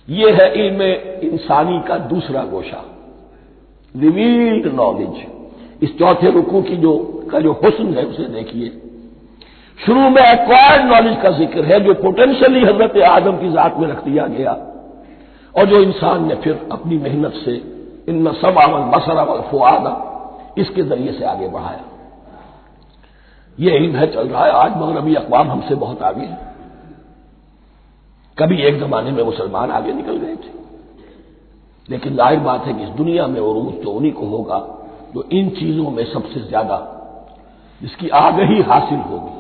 یہ ہے علم انسانی کا دوسرا گوشہ، ریویلڈ نالج. اس چوتھے رکوع کی جو حسن ہے اسے دیکھیے. شروع میں ایکوائرڈ نالج کا ذکر ہے جو پوٹینشلی حضرت آدم کی ذات میں رکھ دیا گیا اور جو انسان نے پھر اپنی محنت سے ان السمع والبصر والفؤاد اس کے ذریعے سے آگے بڑھایا. یہ علم ہے چل رہا ہے. آج مغربی اقوام ہم سے بہت آگے ہیں. کبھی ایک زمانے میں مسلمان آگے نکل گئے تھے، لیکن ظاہر بات ہے کہ اس دنیا میں عروج تو انہی کو ہوگا جو ان چیزوں میں سب سے زیادہ جس کی آگہی حاصل ہوگی.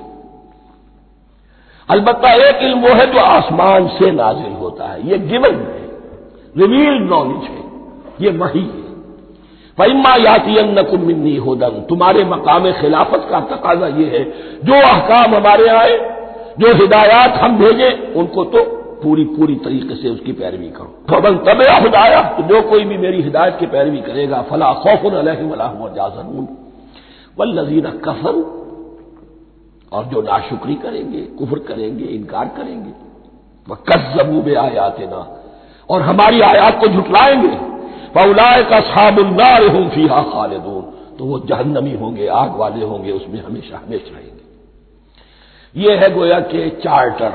البتہ ایک علم وہ ہے جو آسمان سے نازل ہوتا ہے، یہ گیون ہے، ریویلڈ نالج ہے، یہ وحی ہے. فَإِمَّا يَأْتِيَنَّكُم مِّنِّي هُدًى. تمہارے مقام خلافت کا تقاضا یہ ہے جو احکام ہمارے آئے، جو ہدایات ہم بھیجیں ان کو تو پوری طریقے سے اس کی پیروی کرو. فَمَن تَبِعَ هُدَايَ. تو جو کوئی بھی میری ہدایت کی پیروی کرے گا فَلَا خَوْفٌ عَلَيْهِمْ وَلَا هُمْ يَحْزَنُونَ. وَالَّذِينَ كَفَرُوا. اور جو ناشکری کریں گے، کفر کریں گے، انکار کریں گے، وَكَذَّبُوا بِآيَاتِنَا. اور ہماری آیات کو جھٹلائیں گے، فَأُولَٰئِكَ أَصْحَابُ النَّارِ هُمْ فِيهَا خَالِدُونَ. تو وہ جہنمی ہوں گے، آگ والے ہوں گے، اس میں ہمیشہ ہمیشہ رہیں گے۔ یہ ہے گویا کہ چارٹر،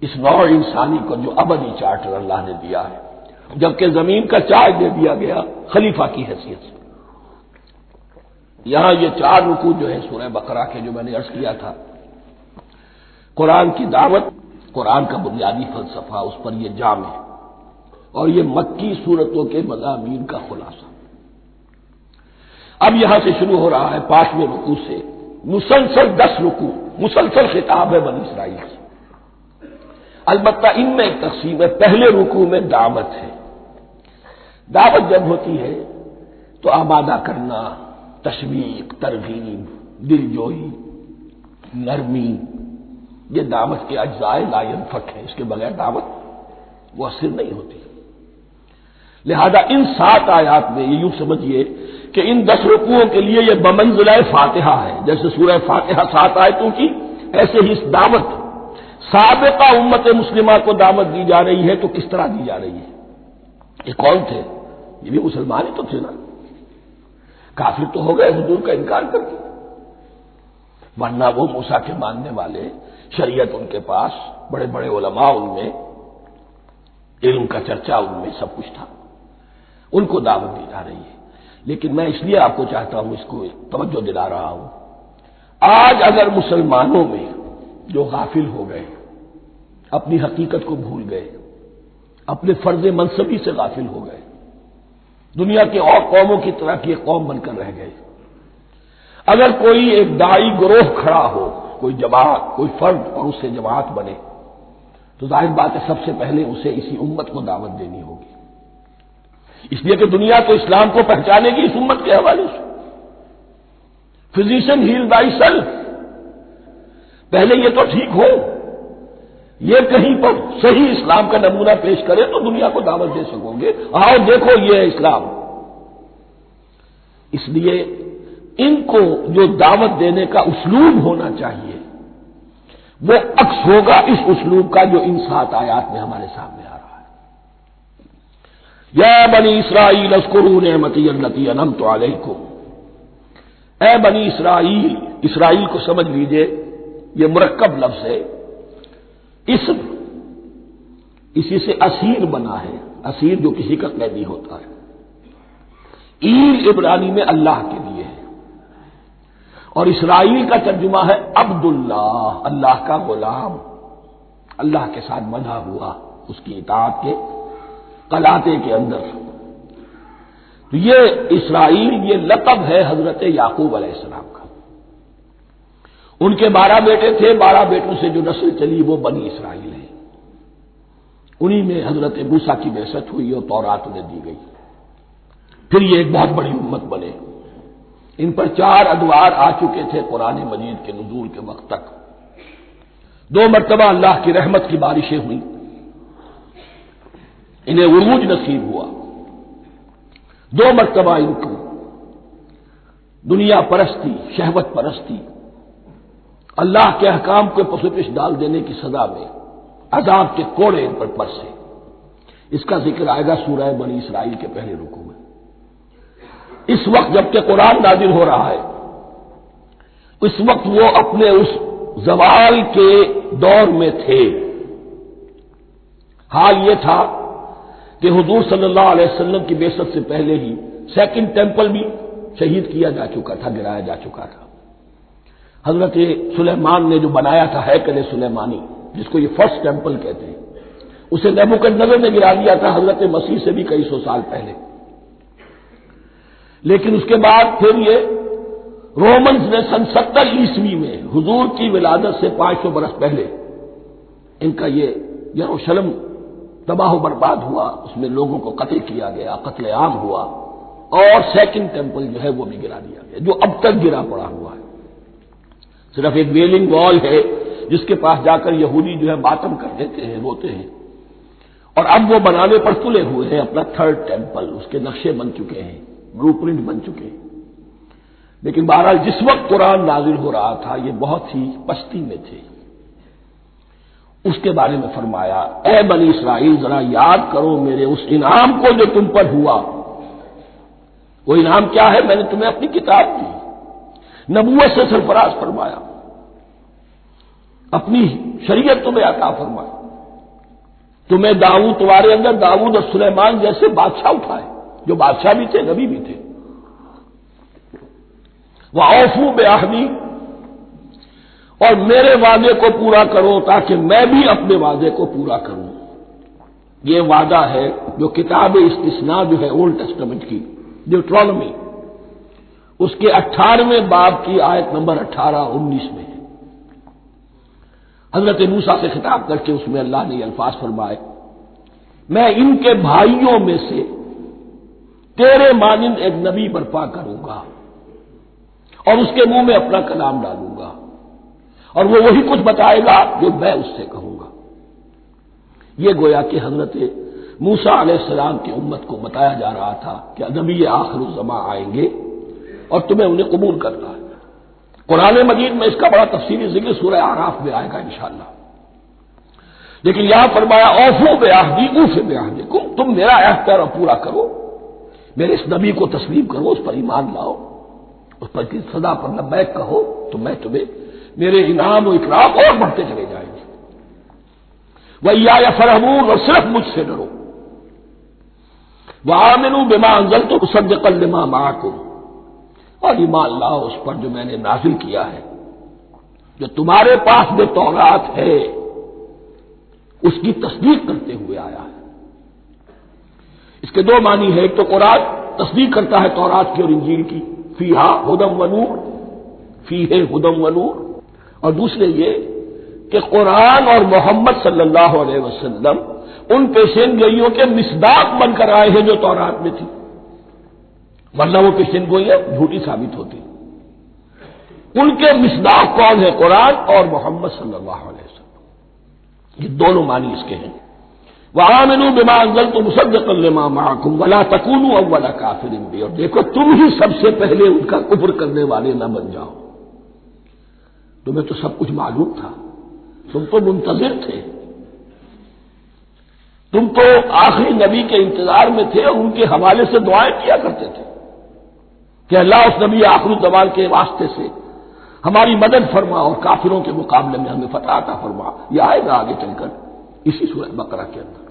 اس نوع انسانی کو جو ابدی چارٹر اللہ نے دیا ہے، جبکہ زمین کا چارج دے دیا گیا خلیفہ کی حیثیت سے۔ یہاں یہ 4 رکوع جو ہے سورہ بقرہ کے، جو میں نے عرض کیا تھا، قرآن کی دعوت، قرآن کا بنیادی فلسفہ، اس پر یہ جام ہے، اور یہ مکی صورتوں کے مضامین کا خلاصہ۔ اب یہاں سے شروع ہو رہا ہے 5ویں رکوع سے مسلسل 10 رکوع، مسلسل خطاب ہے بنی اسرائیل سے۔ البتہ ان میں ایک تقسیم ہے، پہلے رکوع میں دعوت ہے۔ دعوت جب ہوتی ہے تو آمادہ کرنا، تشویق، ترغیب، دلجوئی، نرمی، یہ دعوت کے اجزاء لا ينفک ہیں، اس کے بغیر دعوت مؤثر نہیں ہوتی۔ لہذا ان 7 آیات میں یہ یوں سمجھیے کہ ان 10 رکوعوں کے لیے یہ بمنزلہ فاتحہ ہے، جیسے سورہ فاتحہ 7 آیتوں کی، ایسے ہی اس دعوت سابقہ امت مسلمہ کو دعوت دی جا رہی ہے۔ تو کس طرح دی جا رہی ہے؟ یہ کون تھے؟ یہ بھی مسلمان ہی تو تھے نا، کافر تو ہو گئے حضور کا انکار کر کے، ورنہ وہ موسیٰ کے ماننے والے، شریعت ان کے پاس، بڑے بڑے علماء ان میں، علم کا چرچا ان میں، سب کچھ تھا، ان کو دعوت دی جا رہی ہے۔ لیکن میں اس لیے آپ کو چاہتا ہوں، اس کو توجہ دلا رہا ہوں، آج اگر مسلمانوں میں جو غافل ہو گئے، اپنی حقیقت کو بھول گئے، اپنے فرض منصبی سے غافل ہو گئے، دنیا کے اور قوموں کی طرح کی ایک قوم بن کر رہ گئے، اگر کوئی ایک داعی گروہ کھڑا ہو، کوئی جماعت، کوئی فرد، اور اس سے جماعت بنے، تو ظاہر بات ہے سب سے پہلے اسے اسی امت کو دعوت دینی ہوگی، اس لیے کہ دنیا تو اسلام کو پہچانے گی اس امت کے حوالے سے۔ فزیشین ہیل بائی سیلف، پہلے یہ تو ٹھیک ہو، یہ کہیں پر صحیح اسلام کا نمونہ پیش کرے تو دنیا کو دعوت دے سکو گے، آؤ دیکھو یہ ہے اسلام۔ اس لیے ان کو جو دعوت دینے کا اسلوب ہونا چاہیے وہ عکس ہوگا اس اسلوب کا جو ان 7 آیات میں ہمارے سامنے آ رہا ہے۔ یا بنی اسرائیل اذکروا نعمتی التی انعمت علیکم، اے بنی اسرائیل، اسرائیل کو سمجھ لیجئے، یہ مرکب لفظ ہے، اسم، اسی سے اسیر بنا ہے، اسیر جو کسی کا قیدی ہوتا ہے۔ ایل عبرانی میں اللہ کے لیے ہے، اور اسرائیل کا ترجمہ ہے عبداللہ، اللہ کا غلام، اللہ کے ساتھ بندھا ہوا، اس کی اطاعت کے قلاتے کے اندر۔ تو یہ اسرائیل، یہ لقب ہے حضرت یعقوب علیہ السلام کا۔ ان کے 12 بیٹے تھے، 12 بیٹوں سے جو نسل چلی وہ بنی اسرائیل ہے، انہی میں حضرت موسیٰ کی بعثت ہوئی اور تورات انہیں دی گئی، پھر یہ ایک بہت بڑی امت بنے۔ ان پر 4 ادوار آ چکے تھے قرآن مجید کے نزول کے وقت تک۔ 2 مرتبہ اللہ کی رحمت کی بارشیں ہوئیں، انہیں عروج نصیب ہوا، 2 مرتبہ ان کو دنیا پرستی، شہوت پرستی، اللہ کے احکام کو پسپش ڈال دینے کی سزا میں عذاب کے کوڑے ان پر برسے۔ اس کا ذکر آئے گا سورہ بنی اسرائیل کے پہلے رکوع میں۔ اس وقت جبکہ قرآن نازل ہو رہا ہے، اس وقت وہ اپنے اس زوال کے دور میں تھے۔ حال یہ تھا کہ حضور صلی اللہ علیہ وسلم کی بعثت سے پہلے ہی 2nd ٹیمپل بھی شہید کیا جا چکا تھا، گرایا جا چکا تھا۔ حضرت سلیمان نے جو بنایا تھا ہیکل سلیمانی، جس کو یہ 1st ٹیمپل کہتے ہیں، اسے نیبوکدنیزر نے گرا دیا تھا حضرت مسیح سے بھی کئی سو سال پہلے۔ لیکن اس کے بعد پھر یہ رومنز نے سن 70 عیسوی میں حضور کی ولادت سے 500 برس پہلے ان کا یہ یروشلم تباہ و برباد ہوا، اس میں لوگوں کو قتل کیا گیا، قتل عام ہوا، اور 2nd ٹیمپل جو ہے وہ بھی گرا دیا گیا، جو اب تک گرا پڑا ہوا ہے۔ صرف ایک ویلنگ وال ہے جس کے پاس جا کر یہودی جو ہے ماتم کر دیتے ہیں، روتے ہیں، اور اب وہ بنانے پر تلے ہوئے ہیں اپنا 3rd ٹیمپل، اس کے نقشے بن چکے ہیں، بلو پرنٹ بن چکے ہیں۔ لیکن بہرحال جس وقت قرآن نازل ہو رہا تھا یہ بہت ہی پستی میں تھے۔ اس کے بارے میں فرمایا، اے بنی اسرائیل ذرا یاد کرو میرے اس انعام کو جو تم پر ہوا، وہ انعام کیا ہے؟ میں نے تمہیں اپنی کتاب دی، نبوت سے سرفراز فرمایا، اپنی شریعت تمہیں عطا فرمائی، تمہیں داؤد، تمہارے اندر داؤد اور سلیمان جیسے بادشاہ اٹھائے جو بادشاہ بھی تھے، نبی بھی تھے۔ وَأَوْفُوا بِعَهْدِي، اور میرے وعدے کو پورا کرو تاکہ میں بھی اپنے وعدے کو پورا کروں۔ یہ وعدہ ہے جو کتاب استثناء جو ہے اولڈ ٹیسٹمنٹ کی، ڈیوٹرانومی، اس کے 18ویں باب کی آیت نمبر 18-19 میں ہے۔ حضرت موسیٰ سے خطاب کر کے اس میں اللہ نے یہ الفاظ فرمائے، میں ان کے بھائیوں میں سے تیرے مانند ایک نبی برپا کروں گا اور اس کے منہ میں اپنا کلام ڈالوں گا، اور وہ وہی کچھ بتائے گا جو میں اس سے کہوں گا۔ یہ گویا کہ حضرت موسیٰ علیہ السلام کی امت کو بتایا جا رہا تھا کہ نبی آخر الزماں آئیں گے اور تمہیں انہیں قبول کرنا ہے۔ قرآن مجید میں اس کا بڑا تفصیلی ذکر سورہ اعراف میں آئے گا انشاءاللہ، لیکن یہاں فرمایا اوفوا بعہدی اوف بعہدکم، تم میرا عہد پیرا پورا کرو، میرے اس نبی کو تسلیم کرو، اس پر ایمان لاؤ، اس پر کی صدا پر لبیک کہو، تو میں تمہیں میرے انعام و اکرام اور بڑھتے چلے جائیں گے۔ وَإِيَّايَ فَارْهَبُونِ، اور صرف مجھ سے ڈرو۔ وَآمِنُوا بِمَا أَنزَلْتُ مُصَدِّقًا لِمَا مَعَكُمْ، اور ایمان لاؤ اس پر جو میں نے نازل کیا ہے، جو تمہارے پاس جو تورات ہے اس کی تصدیق کرتے ہوئے آیا ہے۔ اس کے دو معنی ہے، ایک تو قرآن تصدیق کرتا ہے تورات کی اور انجیل کی، فیہا ھدی ونور، فیہ ھدی ونور، اور دوسرے یہ کہ قرآن اور محمد صلی اللہ علیہ وسلم ان پیشین گوئیوں کے مصداق بن کر آئے ہیں جو تورات میں تھی، ورنہ وہ پیشین گوئیاں جھوٹی ثابت ہوتی۔ ان کے مصداق کون ہے؟ قرآن اور محمد صلی اللہ علیہ وسلم، یہ دونوں معنی اس کے ہیں۔ وَآمِنُوا بِمَا أَنزَلْتُ مُصَدِّقًا لِمَا مَعَكُمْ وَلَا تَكُونُوا أَوَّلَ كَافِرٍ بِهِ، اور دیکھو تم ہی سب سے پہلے ان کا کفر کرنے والے نہ بن جاؤ۔ تمہیں تو سب کچھ معلوم تھا، تم تو منتظر تھے، تم تو آخری نبی کے انتظار میں تھے اور ان کے حوالے سے دعائیں کیا کرتے تھے کہ اللہ اس نبی آخر الزمان کے واسطے سے ہماری مدد فرما اور کافروں کے مقابلے میں ہمیں فتح عطا فرما۔ یہ آئے گا آگے چل کر اسی سورہ بقرہ کے اندر۔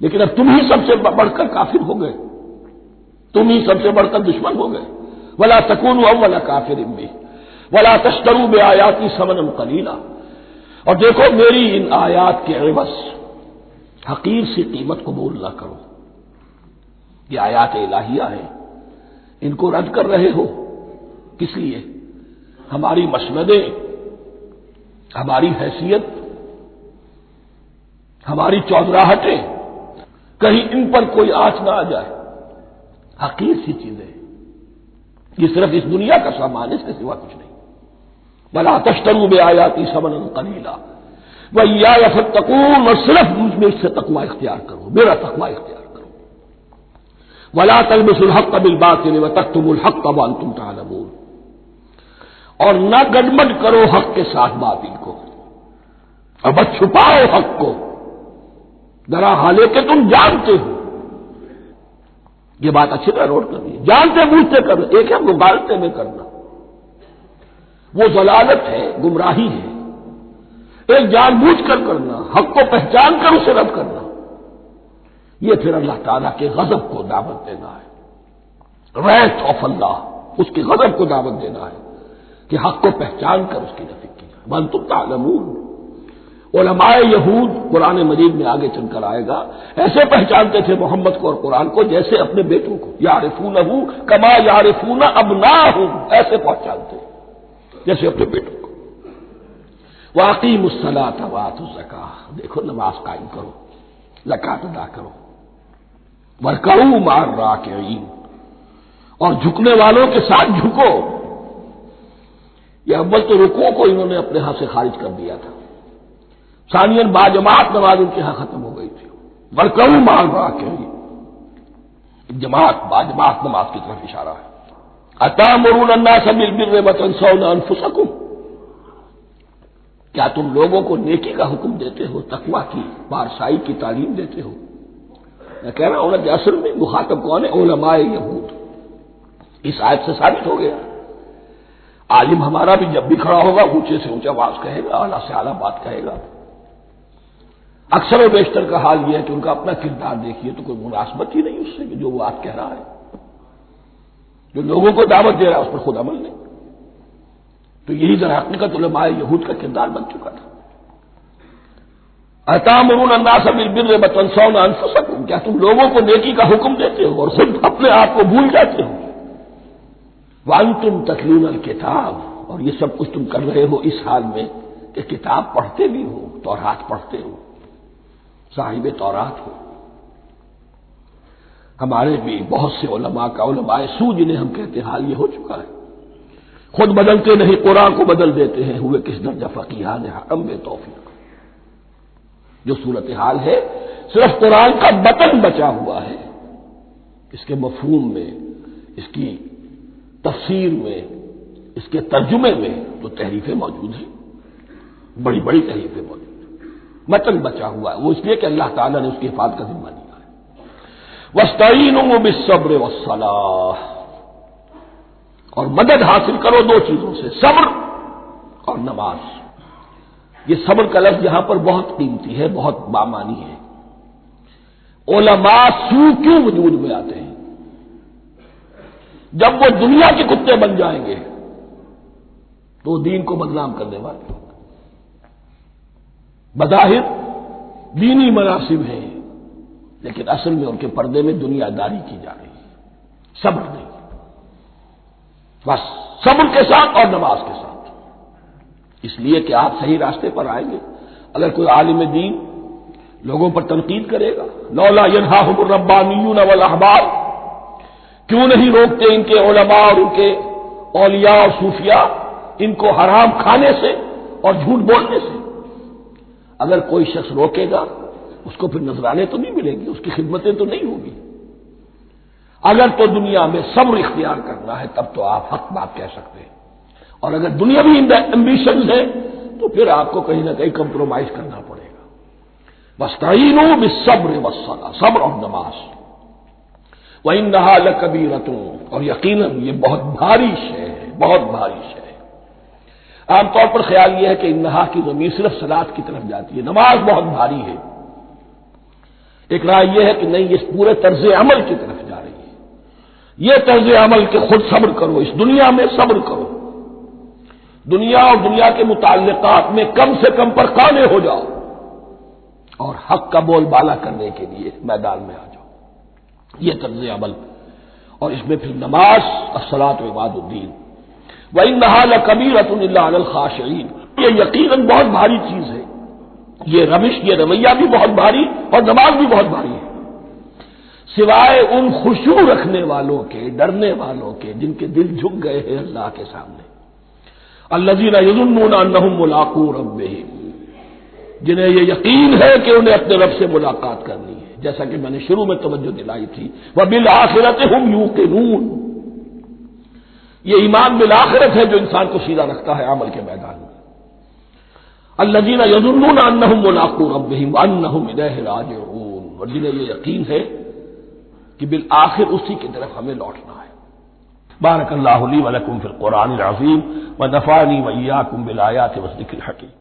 لیکن اب تم ہی سب سے بڑھ کر کافر ہو گئے، تم ہی سب سے بڑھ کر دشمن ہو گئے۔ وَلَا تَكُونُوا أَوَّلَ كَافِرٍ بِهِ وَلَا تَشْتَرُوا بِآيَاتِي ثَمَنًا قَلِيلًا، اور دیکھو میری ان آیات کے عوض حقیر سی قیمت قبول نہ کرو۔ یہ آیات الہیہ ہیں، ان کو رد کر رہے ہو کس لیے؟ ہماری مسندیں، ہماری حیثیت، ہماری چودراہٹیں، کہیں ان پر کوئی آنچ نہ آ جائے۔ حقیر سی چیزیں، یہ صرف اس دنیا کا سامان، اس کے سوا کچھ نہیں۔ وَلَا تَشْتَرُوا بِآيَاتِي ثَمَنًا قَلِيلًا وَإِيَّايَ فَاتَّقُونِ، اور صرف مجھ میں اس سے تقوی اختیار کرو، میرا تقوی اختیار کرو۔ وَلَا تَلْبِسُوا الْحَقَّ بِالْبَاطِلِ وَتَكْتُمُوا الْحَقَّ وَأَنْتُمْ تَعْلَمُونَ، اور نہ گڑبڑ کرو حق کے ساتھ باطل کو، اور بس چھپاؤ حق کو، ذرا حالے کہ تم جانتے ہو۔ یہ بات اچھی طرح نوٹ کرنی ہے، جانتے بوجھتے کرنا، ایک ہے مغالطے میں کرنا، وہ ضلالت ہے، گمراہی ہے۔ ایک جان بوجھ کر کرنا، حق کو پہچان کر اسے رد کرنا، یہ پھر اللہ تعالیٰ کے غضب کو دعوت دینا ہے، wrath of اللہ، اس کے غضب کو دعوت دینا ہے کہ حق کو پہچان کر اس کی نفی کی جائے۔ وَأَنْتُمْ تَعْلَمُونَ، علماء یہود قرآن مجید میں آگے چل کر آئے گا، ایسے پہچانتے تھے محمد کو اور قرآن کو جیسے اپنے بیٹوں کو، یعرفونہ کما یعرفون ابناہم، ایسے پہچانتے جیسے اپنے بیٹوں کو۔ وَأَقِیمُوا الصَّلَاةَ وَآتُوا الزَّکَاۃَ، دیکھو نماز قائم کرو، زکوٰۃ ادا کرو۔ وَارْكَعُوا مَعَ الرَّاكِعِينَ، اور جھکنے والوں کے ساتھ جھکو۔ یہ اول تو رکوع کو انہوں نے اپنے ہاں سے خارج کر دیا تھا، ثانیاً باجماعت نماز ان کے ہاں ختم ہو گئی تھی۔ وَارْكَعُوا مَعَ الرَّاكِعِينَ، جماعت باجماعت نماز کی طرف اشارہ ہے۔ أَتَأْمُرُونَ النَّاسَ بِالْبِرِّ وَتَنْسَوْنَ أَنفُسَكُمْ، کیا تم لوگوں کو نیکی کا حکم دیتے ہو، تقویٰ کی، پارسائی کی تعلیم دیتے ہو؟ میں کہہ رہا ہوں کہ اصل میں مخاطب کون ہے؟ علماء یہود، اس آیت سے ثابت ہو گیا عالم ہمارا بھی جب بھی کھڑا ہوگا اونچے سے اونچا آواز کہے گا، اعلیٰ سے اعلیٰ بات کہے گا۔ اکثر و بیشتر کا حال یہ ہے کہ ان کا اپنا کردار دیکھیے تو کوئی مناسبت ہی نہیں اس سے کہ جو وہ بات کہہ رہا ہے، جو لوگوں کو دعوت دے رہا ہے اس پر خود عمل نہیں۔ تو یہی در حقیقت علماء یہود کا کردار بن چکا تھا۔ اتامرون الناس بالبر وتنسون انفسکم، کیا تم لوگوں کو نیکی کا حکم دیتے ہو اور خود اپنے آپ کو بھول جاتے ہو؟ وانتم تتلون الکتاب، اور یہ سب کچھ تم کر رہے ہو اس حال میں کہ کتاب پڑھتے بھی ہو، تورات پڑھتے ہو، صاحب تورات ہو۔ ہمارے بھی بہت سے علماء کا علماء سو جنہیں ہم کہتے ہیں حال یہ ہو چکا ہے، خود بدلتے نہیں قرآن کو بدل دیتے ہیں، ہوئے کس درجہ فقیہان حرم بے توفیق۔ جو صورتحال ہے صرف قرآن کا بطن بچا ہوا ہے، اس کے مفہوم میں، اس کی تفسیر میں، اس کے ترجمے میں تو تحریفیں موجود ہیں، بڑی بڑی تحریفیں موجود ہیں، متن بچا ہوا ہے، وہ اس لیے کہ اللہ تعالیٰ نے اس کی حفاظت کا ذمہ لیا ہے۔ وَاسْتَعِینُوا بِالصَّبْرِ وَالصَّلَاةِ، اور مدد حاصل کرو دو چیزوں سے، صبر اور نماز۔ یہ صبر کا لفظ یہاں پر بہت قیمتی ہے، بہت بامانی ہے۔ علماء سو کیوں وجود میں آتے ہیں؟ جب وہ دنیا کے کتے بن جائیں گے تو دین کو بدنام کرنے والے ہوں گے۔ بظاہر دینی مناسب ہیں لیکن اصل میں ان کے پردے میں دنیا داری کی جا رہی ہے، صبر نہیں، بس صبر کے ساتھ اور نماز کے ساتھ، اس لیے کہ آپ صحیح راستے پر آئیں گے۔ اگر کوئی عالم دین لوگوں پر تنقید کرے گا، لولا ینہاہم الربانیون والاحبار، کیوں نہیں روکتے ان کے علماء اور ان کے اولیاء اور صوفیاء ان کو حرام کھانے سے اور جھوٹ بولنے سے؟ اگر کوئی شخص روکے گا اس کو پھر نذرانے تو نہیں ملیں گی، اس کی خدمتیں تو نہیں ہوگی۔ اگر تو دنیا میں صبر اختیار کرنا ہے تب تو آپ حق بات کہہ سکتے ہیں، اور اگر دنیاوی ایمبیشنز ہے تو پھر آپ کو کہیں نہ کہیں کمپرومائز کرنا پڑے گا۔ وَاسْتَعِینُوا بِالصَّبْرِ وَالصَّلَاةِ، صبر اور نماز۔ وَإِنَّهَا لَكَبِیرَةٌ، اور یقیناً یہ بہت بھاری شے ہے، بہت بھاری شے ہے۔ عام طور پر خیال یہ ہے کہ انہا کی ضمیر صرف صلاۃ کی طرف جاتی ہے، نماز بہت بھاری ہے۔ ایک رائے یہ ہے کہ نہیں، یہ پورے طرز عمل کی طرف جا رہی ہے، یہ طرز عمل کہ خود صبر کرو، اس دنیا میں صبر کرو، دنیا اور دنیا کے متعلقات میں کم سے کم پر قانع ہو جاؤ، اور حق کا بول بالا کرنے کے لیے میدان میں آ جاؤ، یہ طرز عمل۔ اور اس میں پھر نماز، الصلاۃ عماد الدین۔ وَإِنَّهَا لَكَبِیرَةٌ إِلَّا عَلَى الْخَاشِعِینَ، یہ یقیناً بہت بھاری چیز ہے، یہ روش، یہ رویہ بھی بہت بھاری اور نماز بھی بہت بھاری ہے، سوائے ان خشوع رکھنے والوں کے، ڈرنے والوں کے، جن کے دل جھک گئے ہیں اللہ کے سامنے۔ الذین یظنون انہم ملاقو ربہم، جنہیں یہ یقین ہے کہ انہیں اپنے رب سے ملاقات کرنی ہے، جیسا کہ میں نے شروع میں توجہ دلائی تھی، وبالآخرۃ ہم یوقنون، یہ ایمان بالآخرت ہے جو انسان کو سیدھا رکھتا ہے عمل کے میدان میں۔ الذین یظنون انہم ملاقو ربہم وانہم الیہ راجعون، اور جنہیں یہ یقین ہے کہ بالآخر اسی کی طرف ہمیں لوٹنا ہے۔ بارک اللہ لی ولکم فی القرآن العظیم ونفعنی وإیاکم بالآیات والذکر الحکیم۔